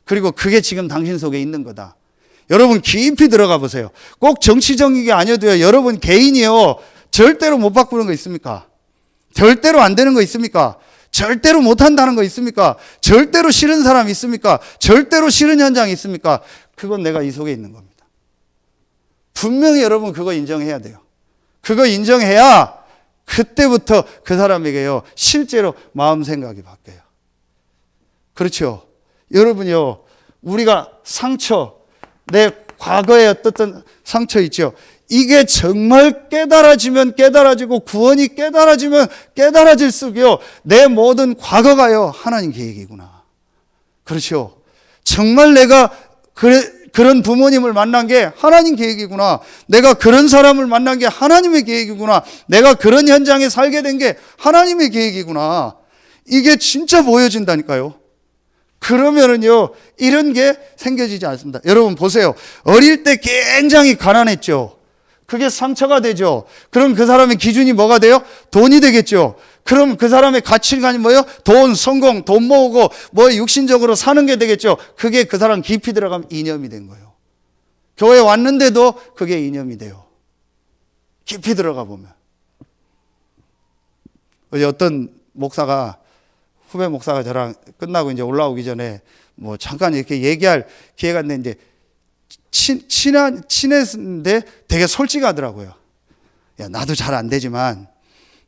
그리고 그게 지금 당신 속에 있는 거다. 여러분, 깊이 들어가 보세요. 꼭 정치적인 게 아니어도요, 여러분 개인이요, 절대로 못 바꾸는 거 있습니까? 절대로 안 되는 거 있습니까? 절대로 못 한다는 거 있습니까? 절대로 싫은 사람 있습니까? 절대로 싫은 현장이 있습니까? 그건 내가 이 속에 있는 겁니다. 분명히 여러분 그거 인정해야 돼요. 그거 인정해야 그때부터 그 사람에게요, 실제로 마음 생각이 바뀌어요. 그렇죠. 여러분요, 우리가 상처, 내 과거에 어떤 상처 있죠. 이게 정말 깨달아지면 깨달아지고 구원이 깨달아지면 깨달아질수록요, 내 모든 과거가요, 하나님 계획이구나. 그렇죠. 정말 내가 그런 부모님을 만난 게 하나님 계획이구나. 내가 그런 사람을 만난 게 하나님의 계획이구나. 내가 그런 현장에 살게 된 게 하나님의 계획이구나. 이게 진짜 보여진다니까요. 그러면은요, 이런 게 생겨지지 않습니다. 여러분 보세요. 어릴 때 굉장히 가난했죠. 그게 상처가 되죠. 그럼 그 사람의 기준이 뭐가 돼요? 돈이 되겠죠. 그럼 그 사람의 가치관이 뭐예요? 돈, 성공, 돈 모으고 육신적으로 사는 게 되겠죠. 그게 그 사람 깊이 들어가면 이념이 된 거예요. 교회 왔는데도 그게 이념이 돼요. 깊이 들어가 보면. 어제 어떤 목사가, 후배 목사가 저랑 끝나고 이제 올라오기 전에 뭐 잠깐 이렇게 얘기할 기회가 있는데 이제 친했는데 되게 솔직하더라고요. 야, 나도 잘 안 되지만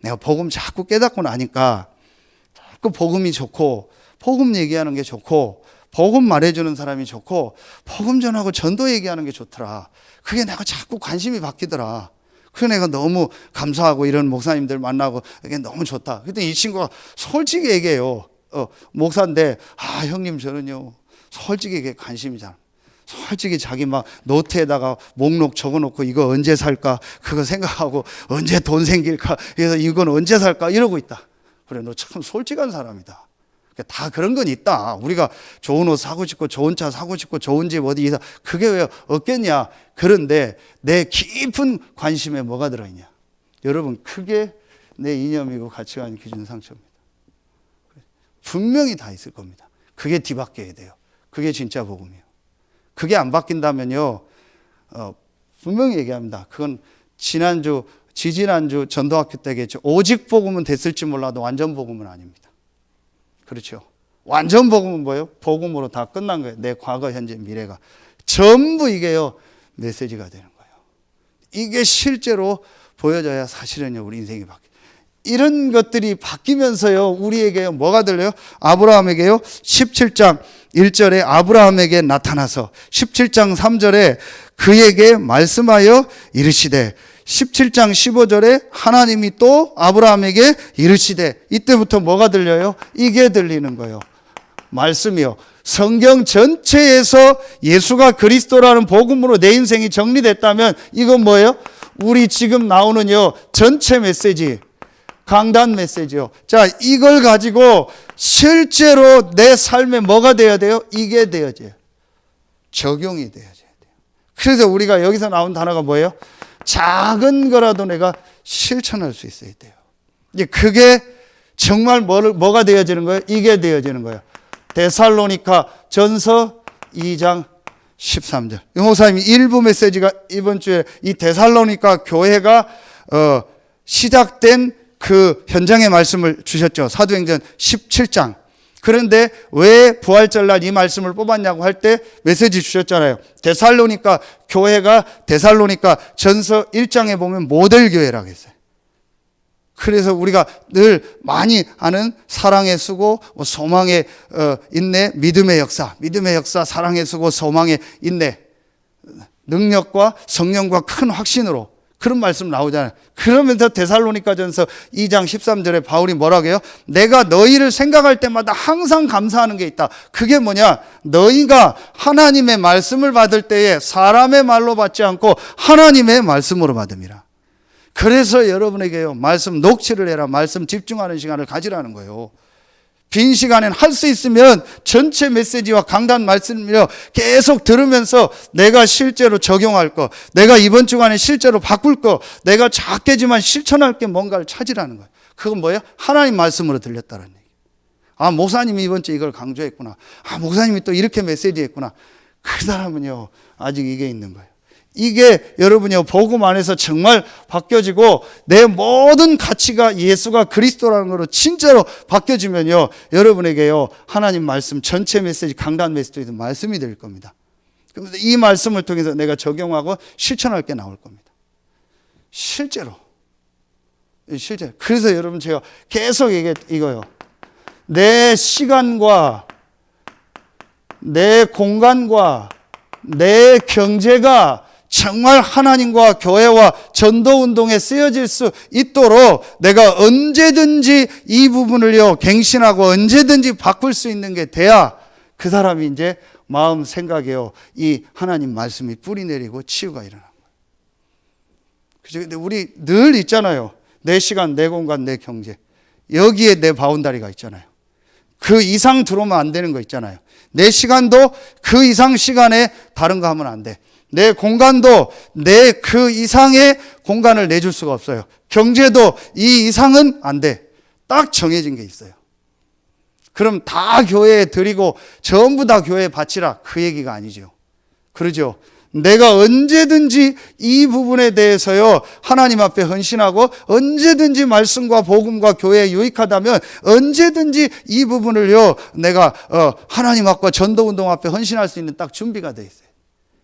내가 복음 자꾸 깨닫고 나니까 자꾸 복음이 좋고, 복음 얘기하는 게 좋고, 복음 말해주는 사람이 좋고, 복음 전하고 전도 얘기하는 게 좋더라. 그게 내가 자꾸 관심이 바뀌더라. 그래 내가 너무 감사하고 이런 목사님들 만나고 이게 너무 좋다. 그때 이 친구가 솔직히 얘기해요. 목사인데, 아 형님 저는요 솔직히 이게 관심이잖아. 솔직히 자기 막 노트에다가 목록 적어놓고 이거 언제 살까 그거 생각하고 언제 돈 생길까, 그래서 이건 언제 살까 이러고 있다. 그래 너 참 솔직한 사람이다. 다 그런 건 있다. 우리가 좋은 옷 사고 싶고 좋은 차 사고 싶고 좋은 집 어디 이사, 그게 왜 없겠냐. 그런데 내 깊은 관심에 뭐가 들어있냐. 여러분 크게 내 이념이고 가치관, 기준, 상처입니다. 분명히 다 있을 겁니다. 그게 뒤바뀌어야 돼요. 그게 진짜 복음이에요. 그게 안 바뀐다면요, 분명히 얘기합니다. 그건 지지난주 전도학교 때겠죠. 오직 복음은 됐을지 몰라도 완전 복음은 아닙니다. 그렇죠. 완전 복음은 뭐예요? 복음으로 다 끝난 거예요. 내 과거, 현재, 미래가 전부 이게요 메시지가 되는 거예요. 이게 실제로 보여져야 사실은요 우리 인생이 바뀌어요. 이런 것들이 바뀌면서요 우리에게 뭐가 들려요? 아브라함에게요 17장 1절에 아브라함에게 나타나서 17장 3절에 그에게 말씀하여 이르시되, 17장 15절에 하나님이 또 아브라함에게 이르시되, 이때부터 뭐가 들려요? 이게 들리는 거예요. 말씀이요. 성경 전체에서 예수가 그리스도라는 복음으로 내 인생이 정리됐다면 이건 뭐예요? 우리 지금 나오는요 전체 메시지, 강단 메시지요. 자, 이걸 가지고 실제로 내 삶에 뭐가 되어야 돼요? 이게 되어져요. 적용이 되어져야 돼요. 그래서 우리가 여기서 나온 단어가 뭐예요? 작은 거라도 내가 실천할 수 있어야 돼요. 이제 그게 정말 뭐가 되어지는 거예요? 이게 되어지는 거예요. 데살로니가 전서 2장 13절. 목사님이 일부 메시지가 이번 주에 이 데살로니가 교회가 시작된 그 현장의 말씀을 주셨죠. 사도행전 17장. 그런데 왜 부활절날 이 말씀을 뽑았냐고 할 때 메시지 주셨잖아요. 데살로니가 교회가 데살로니가 전서 1장에 보면 모델 교회라고 했어요. 그래서 우리가 늘 많이 아는 사랑의 수고, 소망의 인내, 믿음의 역사, 사랑의 수고, 소망의 인내, 능력과 성령과 큰 확신으로 그런 말씀 나오잖아요. 그러면서 데살로니가전서 2장 13절에 바울이 뭐라고 해요? 내가 너희를 생각할 때마다 항상 감사하는 게 있다. 그게 뭐냐? 너희가 하나님의 말씀을 받을 때에 사람의 말로 받지 않고 하나님의 말씀으로 받음이라. 그래서 여러분에게요, 말씀 녹취를 해라. 말씀 집중하는 시간을 가지라는 거예요. 빈 시간엔 할 수 있으면 전체 메시지와 강단 말씀을 계속 들으면서 내가 실제로 적용할 거, 내가 이번 주간에 실제로 바꿀 거, 내가 작게지만 실천할 게 뭔가를 찾으라는 거예요. 그건 뭐예요? 하나님 말씀으로 들렸다는 얘기. 아, 목사님이 이번 주에 이걸 강조했구나. 아, 목사님이 또 이렇게 메시지했구나. 그 사람은요 아직 이게 있는 거예요. 이게 여러분이요 복음 안에서 정말 바뀌어지고 내 모든 가치가 예수가 그리스도라는 거로 진짜로 바뀌어지면요 여러분에게요 하나님 말씀 전체 메시지, 강단 메시지도 말씀이 될 겁니다. 그런데 이 말씀을 통해서 내가 적용하고 실천할 게 나올 겁니다. 실제로. 그래서 여러분 제가 계속 이거요. 내 시간과 내 공간과 내 경제가 정말 하나님과 교회와 전도운동에 쓰여질 수 있도록 내가 언제든지 이 부분을요 갱신하고 언제든지 바꿀 수 있는 게 돼야 그 사람이 이제 마음 생각에요 이 하나님 말씀이 뿌리 내리고 치유가 일어나는 거예요. 그죠? 근데 우리 늘 있잖아요. 내 시간, 내 공간, 내 경제, 여기에 내 바운다리가 있잖아요. 그 이상 들어오면 안 되는 거 있잖아요. 내 시간도 그 이상 시간에 다른 거 하면 안 돼. 내 공간도 내 그 이상의 공간을 내줄 수가 없어요. 경제도 이 이상은 안 돼. 딱 정해진 게 있어요. 그럼 다 교회에 드리고 전부 다 교회에 바치라 그 얘기가 아니죠. 그러죠. 내가 언제든지 이 부분에 대해서요, 하나님 앞에 헌신하고 언제든지 말씀과 복음과 교회에 유익하다면 언제든지 이 부분을요, 내가 하나님 앞과 전도운동 앞에 헌신할 수 있는 딱 준비가 돼 있어요.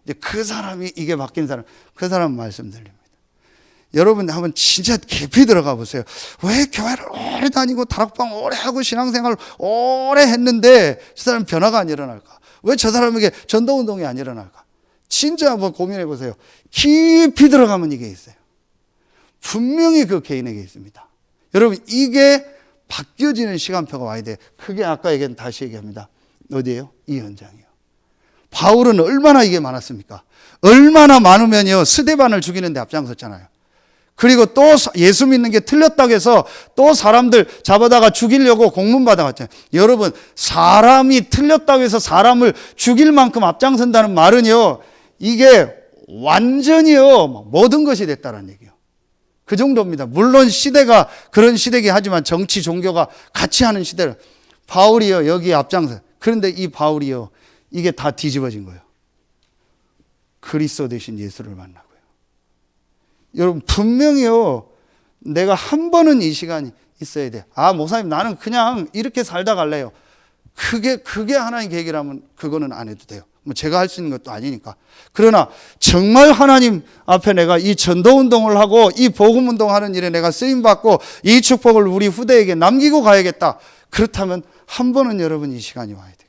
이제 그 사람이, 이게 바뀐 사람, 그 사람 말씀 드립니다. 여러분 한번 진짜 깊이 들어가 보세요. 왜 교회를 오래 다니고 다락방 오래 하고 신앙생활을 오래 했는데 저 사람 변화가 안 일어날까? 왜 저 사람에게 전도운동이 안 일어날까? 진짜 한번 고민해 보세요. 깊이 들어가면 이게 있어요. 분명히 그 개인에게 있습니다. 여러분, 이게 바뀌어지는 시간표가 와야 돼요. 그게 아까 다시 얘기합니다. 어디예요? 이 현장이에요. 바울은 얼마나 이게 많았습니까? 얼마나 많으면요, 스데반을 죽이는데 앞장섰잖아요. 그리고 또 예수 믿는 게 틀렸다고 해서 또 사람들 잡아다가 죽이려고 공문 받아갔잖아요. 여러분, 사람이 틀렸다고 해서 사람을 죽일 만큼 앞장선다는 말은요, 이게 완전히요, 모든 것이 됐다는 얘기예요. 그 정도입니다. 물론 시대가 그런 시대이긴 하지만 정치, 종교가 같이 하는 시대를, 바울이요, 여기 앞장서. 그런데 이 바울이요, 이게 다 뒤집어진 거예요. 그리스도 대신 예수를 만나고요. 여러분, 분명히요, 내가 한 번은 이 시간이 있어야 돼. 아, 목사님, 나는 그냥 이렇게 살다 갈래요. 그게 하나님 계획이라면 그거는 안 해도 돼요. 뭐 제가 할 수 있는 것도 아니니까. 그러나 정말 하나님 앞에 내가 이 전도운동을 하고 이 복음운동하는 일에 내가 쓰임받고 이 축복을 우리 후대에게 남기고 가야겠다. 그렇다면 한 번은 여러분 이 시간이 와야 돼요.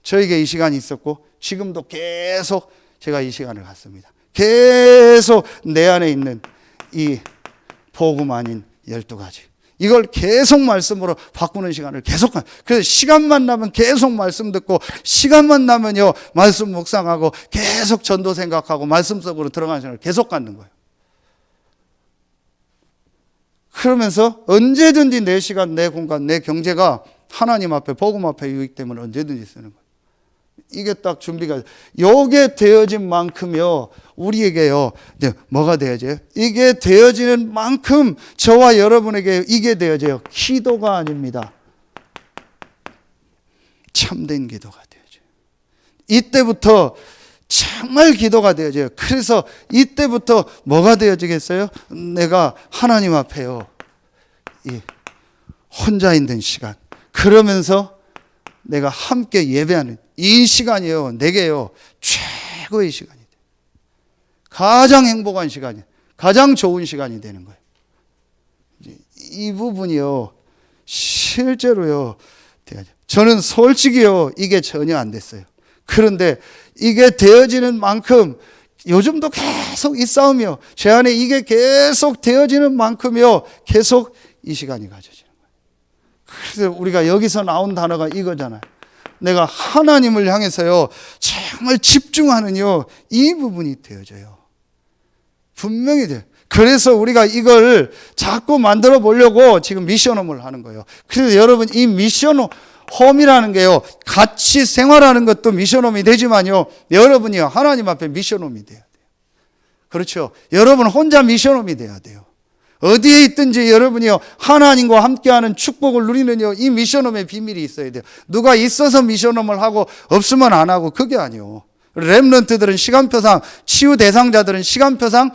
저에게 이 시간이 있었고 지금도 계속 제가 이 시간을 갖습니다. 계속 내 안에 있는 이 복음 아닌 12가지. 이걸 계속 말씀으로 바꾸는 시간을 계속, 그래서 시간만 나면 계속 말씀 듣고, 시간만 나면요, 말씀 묵상하고, 계속 전도 생각하고, 말씀 속으로 들어가는 시간을 계속 갖는 거예요. 그러면서 언제든지 내 시간, 내 공간, 내 경제가 하나님 앞에, 복음 앞에 유익되면 언제든지 쓰는 거예요. 이게 딱 준비가, 요게 되어진 만큼요, 우리에게요, 이제 뭐가 되어져요? 이게 되어지는 만큼 저와 여러분에게 이게 되어져요. 기도가 아닙니다. 참된 기도가 되어져요. 이때부터 정말 기도가 되어져요. 그래서 이때부터 뭐가 되어지겠어요? 내가 하나님 앞에요, 이 혼자 있는 시간, 그러면서 내가 함께 예배하는 이 시간이요, 내게요, 최고의 시간이 돼요. 가장 행복한 시간이, 가장 좋은 시간이 되는 거예요. 이 부분이요, 실제로요, 저는 솔직히요, 이게 전혀 안 됐어요. 그런데 이게 되어지는 만큼, 요즘도 계속 이 싸움이요, 제 안에 이게 계속 되어지는 만큼요, 계속 이 시간이 가져지는 거예요. 그래서 우리가 여기서 나온 단어가 이거잖아요. 내가 하나님을 향해서요, 정말 집중하는요, 이 부분이 되어져요. 분명히 돼요. 그래서 우리가 이걸 자꾸 만들어 보려고 지금 미션홈을 하는 거예요. 그래서 여러분, 이 미션홈이라는 게요, 같이 생활하는 것도 미션홈이 되지만요, 여러분이요, 하나님 앞에 미션홈이 돼야 돼요. 그렇죠? 여러분 혼자 미션홈이 돼야 돼요. 어디에 있든지 여러분이요, 하나님과 함께하는 축복을 누리는요, 이 미션홈의 비밀이 있어야 돼요. 누가 있어서 미션홈을 하고 없으면 안 하고, 그게 아니에요. 렘넌트들은 시간표상, 치유 대상자들은 시간표상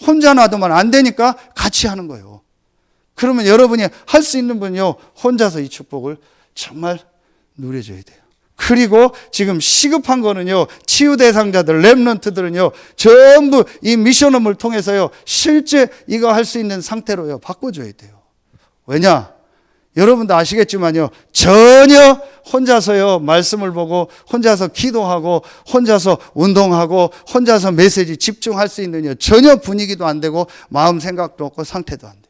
혼자 놔두면 안 되니까 같이 하는 거예요. 그러면 여러분이 할 수 있는 분요, 혼자서 이 축복을 정말 누려줘야 돼요. 그리고 지금 시급한 거는요, 치유 대상자들, 렘넌트들은요, 전부 이 미션홈을 통해서요, 실제 이거 할 수 있는 상태로요, 바꿔줘야 돼요. 왜냐? 여러분도 아시겠지만요, 전혀 혼자서요, 말씀을 보고, 혼자서 기도하고, 혼자서 운동하고, 혼자서 메시지 집중할 수 있는요, 전혀 분위기도 안 되고, 마음 생각도 없고, 상태도 안 돼요.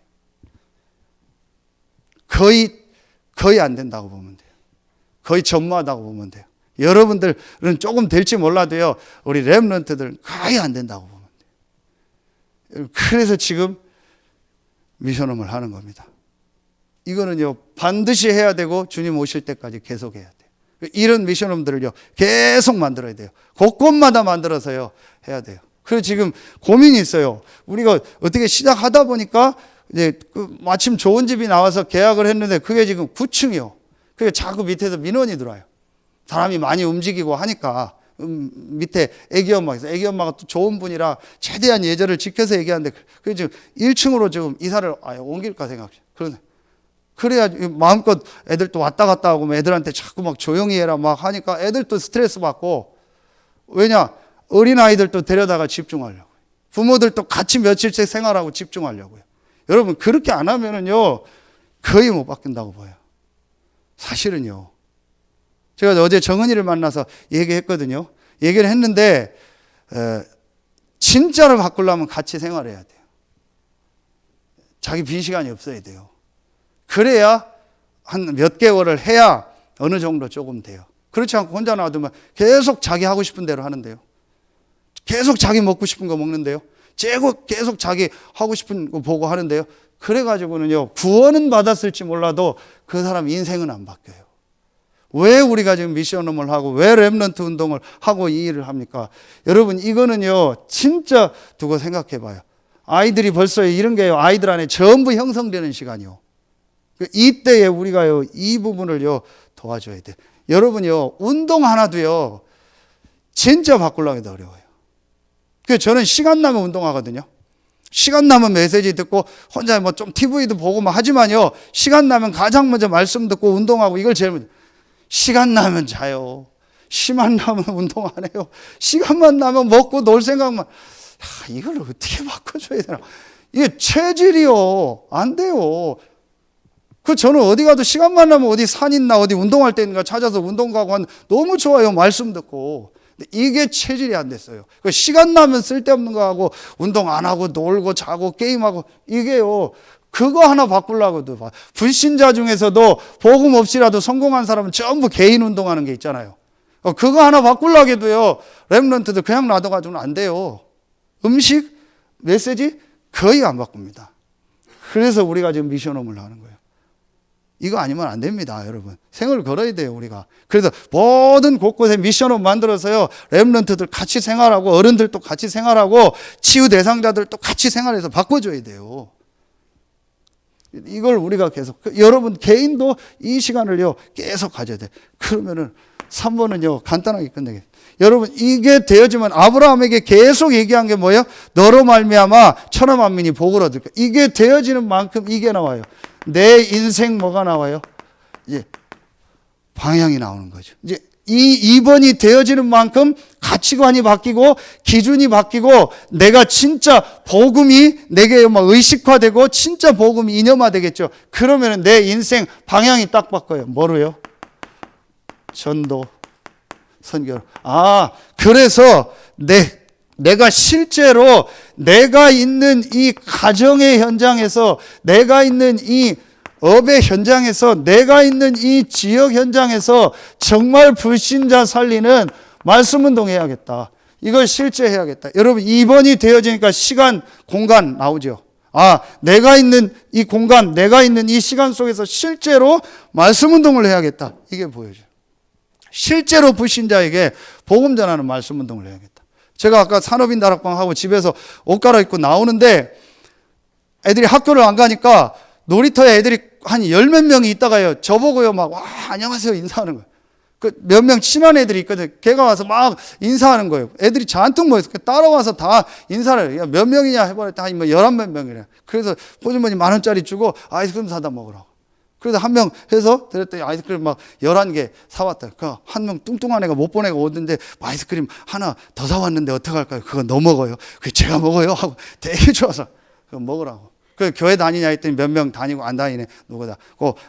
거의 안 된다고 보면 돼요. 거의 전무하다고 보면 돼요. 여러분들은 조금 될지 몰라도요, 우리 렘넌트들은 거의 안 된다고 보면 돼요. 그래서 지금 미션홈을 하는 겁니다. 이거는요, 반드시 해야 되고 주님 오실 때까지 계속 해야 돼요. 이런 미션홈들을요, 계속 만들어야 돼요. 곳곳마다 만들어서요, 해야 돼요. 그래서 지금 고민이 있어요. 우리가 어떻게 시작하다 보니까 이제 마침 좋은 집이 나와서 계약을 했는데 그게 지금 9층이요. 그게 자꾸 밑에서 민원이 들어와요. 사람이 많이 움직이고 하니까. 밑에 애기 엄마가 있어요. 애기 엄마가 또 좋은 분이라 최대한 예절을 지켜서 얘기하는데, 그래서 지금 1층으로 지금 이사를 옮길까 생각해요. 그래야 마음껏 애들 또 왔다 갔다 하고 애들한테 자꾸 막 조용히 해라 막 하니까 애들 또 스트레스 받고, 왜냐? 어린아이들도 데려다가 집중하려고. 부모들도 같이 며칠씩 생활하고 집중하려고요. 여러분, 그렇게 안 하면은요, 거의 못 바뀐다고 봐요. 사실은요. 제가 어제 정은이를 만나서 얘기했거든요. 얘기를 했는데, 진짜로 바꾸려면 같이 생활해야 돼요. 자기 빈 시간이 없어야 돼요. 그래야 한 몇 개월을 해야 어느 정도 조금 돼요. 그렇지 않고 혼자 놔두면 계속 자기 하고 싶은 대로 하는데요. 계속 자기 먹고 싶은 거 먹는데요. 계속 자기 하고 싶은 거 보고 하는데요. 그래가지고는요, 구원은 받았을지 몰라도 그 사람 인생은 안 바뀌어요. 왜 우리가 지금 미션홈을 하고 왜 렘넌트 운동을 하고 이 일을 합니까? 여러분, 이거는요, 진짜 두고 생각해 봐요. 아이들이 벌써 이런 게요, 아이들 안에 전부 형성되는 시간이요. 이때에 우리가요, 이 부분을요, 도와줘야 돼요. 여러분요, 운동 하나도요, 진짜 바꾸려고 해도 어려워요. 그래서 저는 시간 나면 운동하거든요. 시간 나면 메시지 듣고 혼자 뭐 좀 TV도 보고 막 하지만요, 시간 나면 가장 먼저 말씀 듣고 운동하고, 이걸 제일 먼저. 시간 나면 자요. 시간 나면 운동 안 해요. 시간만 나면 먹고 놀 생각만. 이걸 어떻게 바꿔줘야 되나? 이게 체질이요. 안 돼요. 저는 어디 가도 시간만 나면 어디 산 있나 어디 운동할 때 있는가 찾아서 운동 가고 너무 좋아요. 말씀 듣고. 근데 이게 체질이 안 됐어요. 시간 나면 쓸데없는 거 하고 운동 안 하고 놀고 자고 게임하고, 이게요, 그거 하나 바꾸려고도 봐. 불신자 중에서도 복음 없이라도 성공한 사람은 전부 개인 운동하는 게 있잖아요. 그거 하나 바꾸려고 해도요, 렘넌트들 그냥 놔둬가지고는 안 돼요. 음식, 메시지 거의 안 바꿉니다. 그래서 우리가 지금 미션홈을 하는 거예요. 이거 아니면 안 됩니다, 여러분. 생을 걸어야 돼요, 우리가. 그래서 모든 곳곳에 미션홈 만들어서요, 렘넌트들 같이 생활하고, 어른들도 같이 생활하고, 치유 대상자들도 같이 생활해서 바꿔줘야 돼요. 이걸 우리가 계속, 여러분 개인도 이 시간을요, 계속 가져야 돼요. 그러면은 3번은요, 간단하게 끝내겠습니다. 여러분, 이게 되어지면 아브라함에게 계속 얘기한 게 뭐예요? 너로 말미암아 천하 만민이 복을 얻을 거야. 이게 되어지는 만큼 이게 나와요. 내 인생 뭐가 나와요? 이제 방향이 나오는 거죠. 이제 이 2번이 되어지는 만큼 가치관이 바뀌고 기준이 바뀌고, 내가 진짜 복음이 내게 막 의식화되고 진짜 복음이 이념화되겠죠. 그러면 내 인생 방향이 딱 바꿔요. 뭐로요? 전도, 선교. 그래서 내가 실제로 내가 있는 이 가정의 현장에서, 내가 있는 이 업의 현장에서, 내가 있는 이 지역 현장에서 정말 불신자 살리는 말씀 운동해야겠다. 이걸 실제 해야겠다. 여러분, 2번이 되어지니까 시간, 공간 나오죠. 내가 있는 이 공간, 내가 있는 이 시간 속에서 실제로 말씀 운동을 해야겠다. 이게 보여져요. 실제로 불신자에게 복음 전하는 말씀 운동을 해야겠다. 제가 아까 산업인 다락방 하고 집에서 옷 갈아입고 나오는데, 애들이 학교를 안 가니까 놀이터에 애들이 한 10몇 명이 있다가요, 저보고요, 막, 와, 안녕하세요, 인사하는 거예요. 몇 명 친한 애들이 있거든요. 걔가 와서 막 인사하는 거예요. 애들이 잔뜩 모여서 따라와서 다 인사를 해요. 몇 명이냐 해보니까 한 11몇 명이래요. 그래서 호주머니 10,000원짜리 주고 아이스크림 사다 먹으라고. 그래서 한 명 해서 드렸더니 아이스크림 막 11개 사왔다. 한 명 뚱뚱한 애가 못 보내고 오는데, 아이스크림 하나 더 사왔는데 어떡할까요? 그거 너 먹어요. 그게 제가 먹어요? 하고 되게 좋아서 그거 먹으라고. 그 교회 다니냐 했더니 몇 명 다니고 안 다니네. 누구다.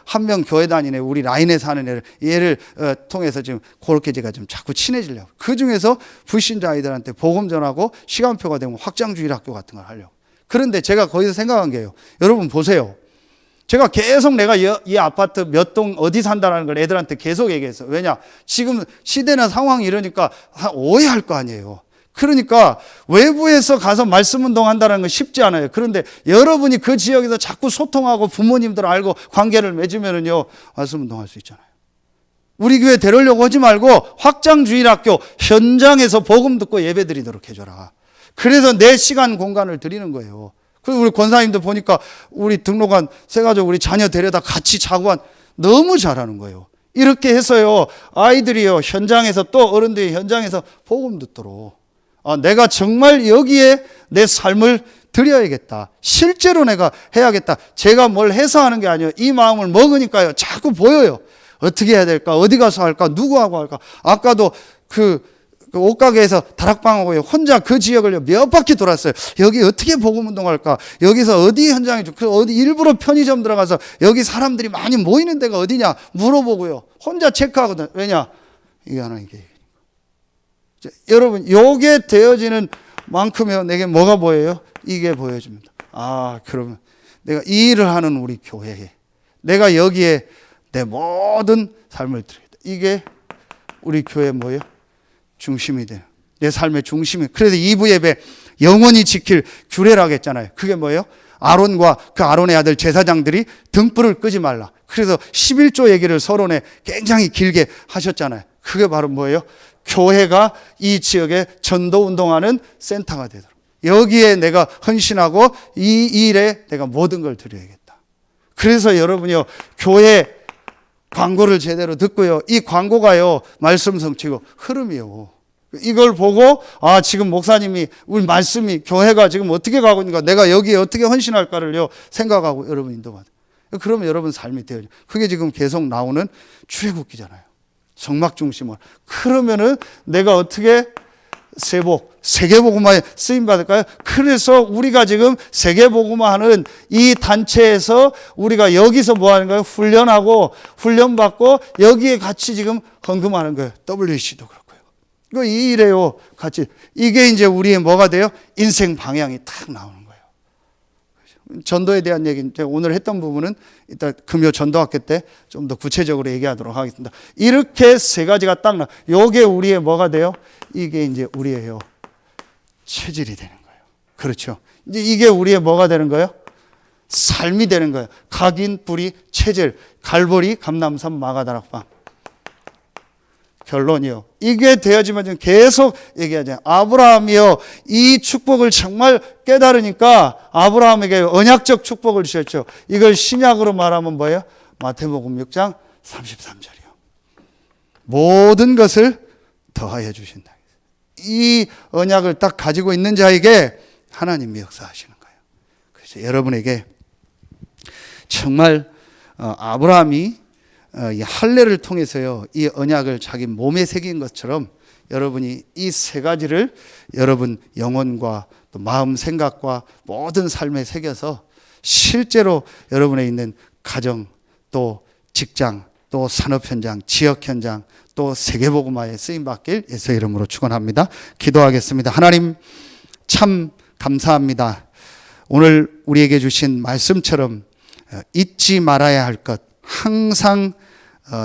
한 명 교회 다니네. 우리 라인에 사는 얘를 통해서 지금 그렇게 제가 좀 자꾸 친해지려고. 그 중에서 불신자 아이들한테 복음 전하고 시간표가 되면 확장주일 학교 같은 걸 하려고. 그런데 제가 거기서 생각한 게요, 여러분 보세요. 제가 계속 내가 이 아파트 몇 동 어디 산다라는 걸 애들한테 계속 얘기했어요. 왜냐? 지금 시대나 상황이 이러니까 오해할 거 아니에요. 그러니까 외부에서 가서 말씀 운동한다는 건 쉽지 않아요. 그런데 여러분이 그 지역에서 자꾸 소통하고 부모님들 알고 관계를 맺으면은요, 말씀 운동할 수 있잖아요. 우리 교회 데려오려고 하지 말고 확장주일학교 현장에서 복음 듣고 예배 드리도록 해줘라. 그래서 내 시간 공간을 드리는 거예요. 그리고 우리 권사님들 보니까 우리 등록한 세가족 우리 자녀 데려다 같이 자고 너무 잘하는 거예요. 이렇게 해서요, 아이들이요, 현장에서 또 어른들이 현장에서 복음 듣도록 내가 정말 여기에 내 삶을 드려야겠다. 실제로 내가 해야겠다. 제가 뭘 해서 하는 게 아니에요. 이 마음을 먹으니까요, 자꾸 보여요. 어떻게 해야 될까? 어디 가서 할까? 누구하고 할까? 아까도 그 옷가게에서 다락방하고 혼자 그 지역을 몇 바퀴 돌았어요. 여기 어떻게 복음 운동할까? 여기서 어디 현장에 어디 일부러 편의점 들어가서 여기 사람들이 많이 모이는 데가 어디냐 물어보고요. 혼자 체크하거든. 왜냐? 이게 하나님 계획이니까. 여러분, 요게 되어지는 만큼요, 내게 뭐가 보여요? 이게 보여집니다. 그러면 내가 이 일을 하는 우리 교회에 내가 여기에 내 모든 삶을 드리겠다. 이게 우리 교회 뭐예요? 중심이 돼요. 내 삶의 중심이. 그래서 2부 예배 영원히 지킬 규례라고 했잖아요. 그게 뭐예요? 아론과 그 아론의 아들 제사장들이 등불을 끄지 말라. 그래서 11조 얘기를 서론에 굉장히 길게 하셨잖아요. 그게 바로 뭐예요? 교회가 이 지역에 전도 운동하는 센터가 되도록. 여기에 내가 헌신하고 이 일에 내가 모든 걸 드려야겠다. 그래서 여러분이요, 교회 광고를 제대로 듣고요, 이 광고가요, 말씀 성취고 흐름이요. 이걸 보고 지금 목사님이 우리 말씀이 교회가 지금 어떻게 가고 있는가, 내가 여기에 어떻게 헌신할까를요 생각하고 여러분 인도받아요. 그러면 여러분 삶이 되어요. 그게 지금 계속 나오는 출애굽기잖아요. 정막 중심을. 그러면은 내가 어떻게 세계복음화에 쓰임 받을까요? 그래서 우리가 지금 세계복음화하는 이 단체에서 우리가 여기서 뭐 하는 거예요? 훈련하고 훈련받고 여기에 같이 지금 헌금하는 거예요. WC도 그렇고요. 이 일에요, 같이. 이게 이제 우리의 뭐가 돼요? 인생 방향이 딱 나오는 거예요. 전도에 대한 얘기, 오늘 했던 부분은 이따 금요 전도학교 때 좀 더 구체적으로 얘기하도록 하겠습니다. 이렇게 세 가지가 딱 요게 우리의 뭐가 돼요? 이게 이제 우리의 체질이 되는 거예요. 그렇죠. 이제 이게 우리의 뭐가 되는 거예요? 삶이 되는 거예요. 각인, 뿌리, 체질, 갈보리, 감남산, 마가다락방. 결론이요. 이게 되어지면 지금 계속 얘기하잖아요. 아브라함이요, 이 축복을 정말 깨달으니까 아브라함에게 언약적 축복을 주셨죠. 이걸 신약으로 말하면 뭐예요? 마태복음 6장 33절이요. 모든 것을 더하여 주신다. 이 언약을 딱 가지고 있는 자에게 하나님이 역사하시는 거예요. 그래서 여러분에게 정말 아브라함이 이 할례를 통해서요, 이 언약을 자기 몸에 새긴 것처럼 여러분이 이 세 가지를 여러분 영혼과 또 마음, 생각과 모든 삶에 새겨서 실제로 여러분에 있는 가정, 또 직장, 또 산업 현장, 지역 현장, 또 세계복음화에 쓰임 받길 예수의 이름으로 축원합니다. 기도하겠습니다. 하나님 참 감사합니다. 오늘 우리에게 주신 말씀처럼 잊지 말아야 할 것, 항상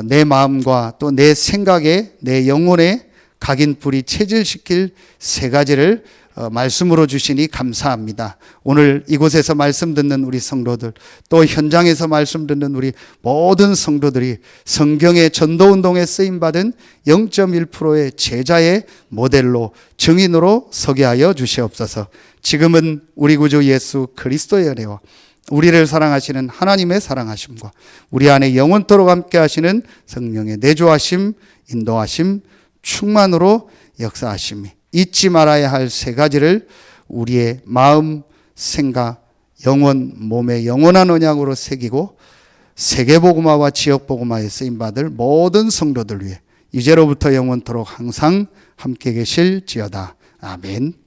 내 마음과 또 내 생각에, 내 영혼에 각인 뿌리 체질시킬 세 가지를 말씀으로 주시니 감사합니다. 오늘 이곳에서 말씀 듣는 우리 성도들, 또 현장에서 말씀 듣는 우리 모든 성도들이 성경의 전도운동에 쓰임받은 0.1%의 제자의 모델로 증인으로 서게 하여 주시옵소서. 지금은 우리 구주 예수 그리스도의 은혜와 우리를 사랑하시는 하나님의 사랑하심과 우리 안에 영원토록 함께 하시는 성령의 내주하심, 인도하심, 충만으로 역사하심이 잊지 말아야 할 세 가지를 우리의 마음, 생각, 영혼, 몸의 영원한 언약으로 새기고 세계복음화와 지역복음화에 쓰임받을 모든 성도들 위해 이제로부터 영원토록 항상 함께 계실지어다. 아멘.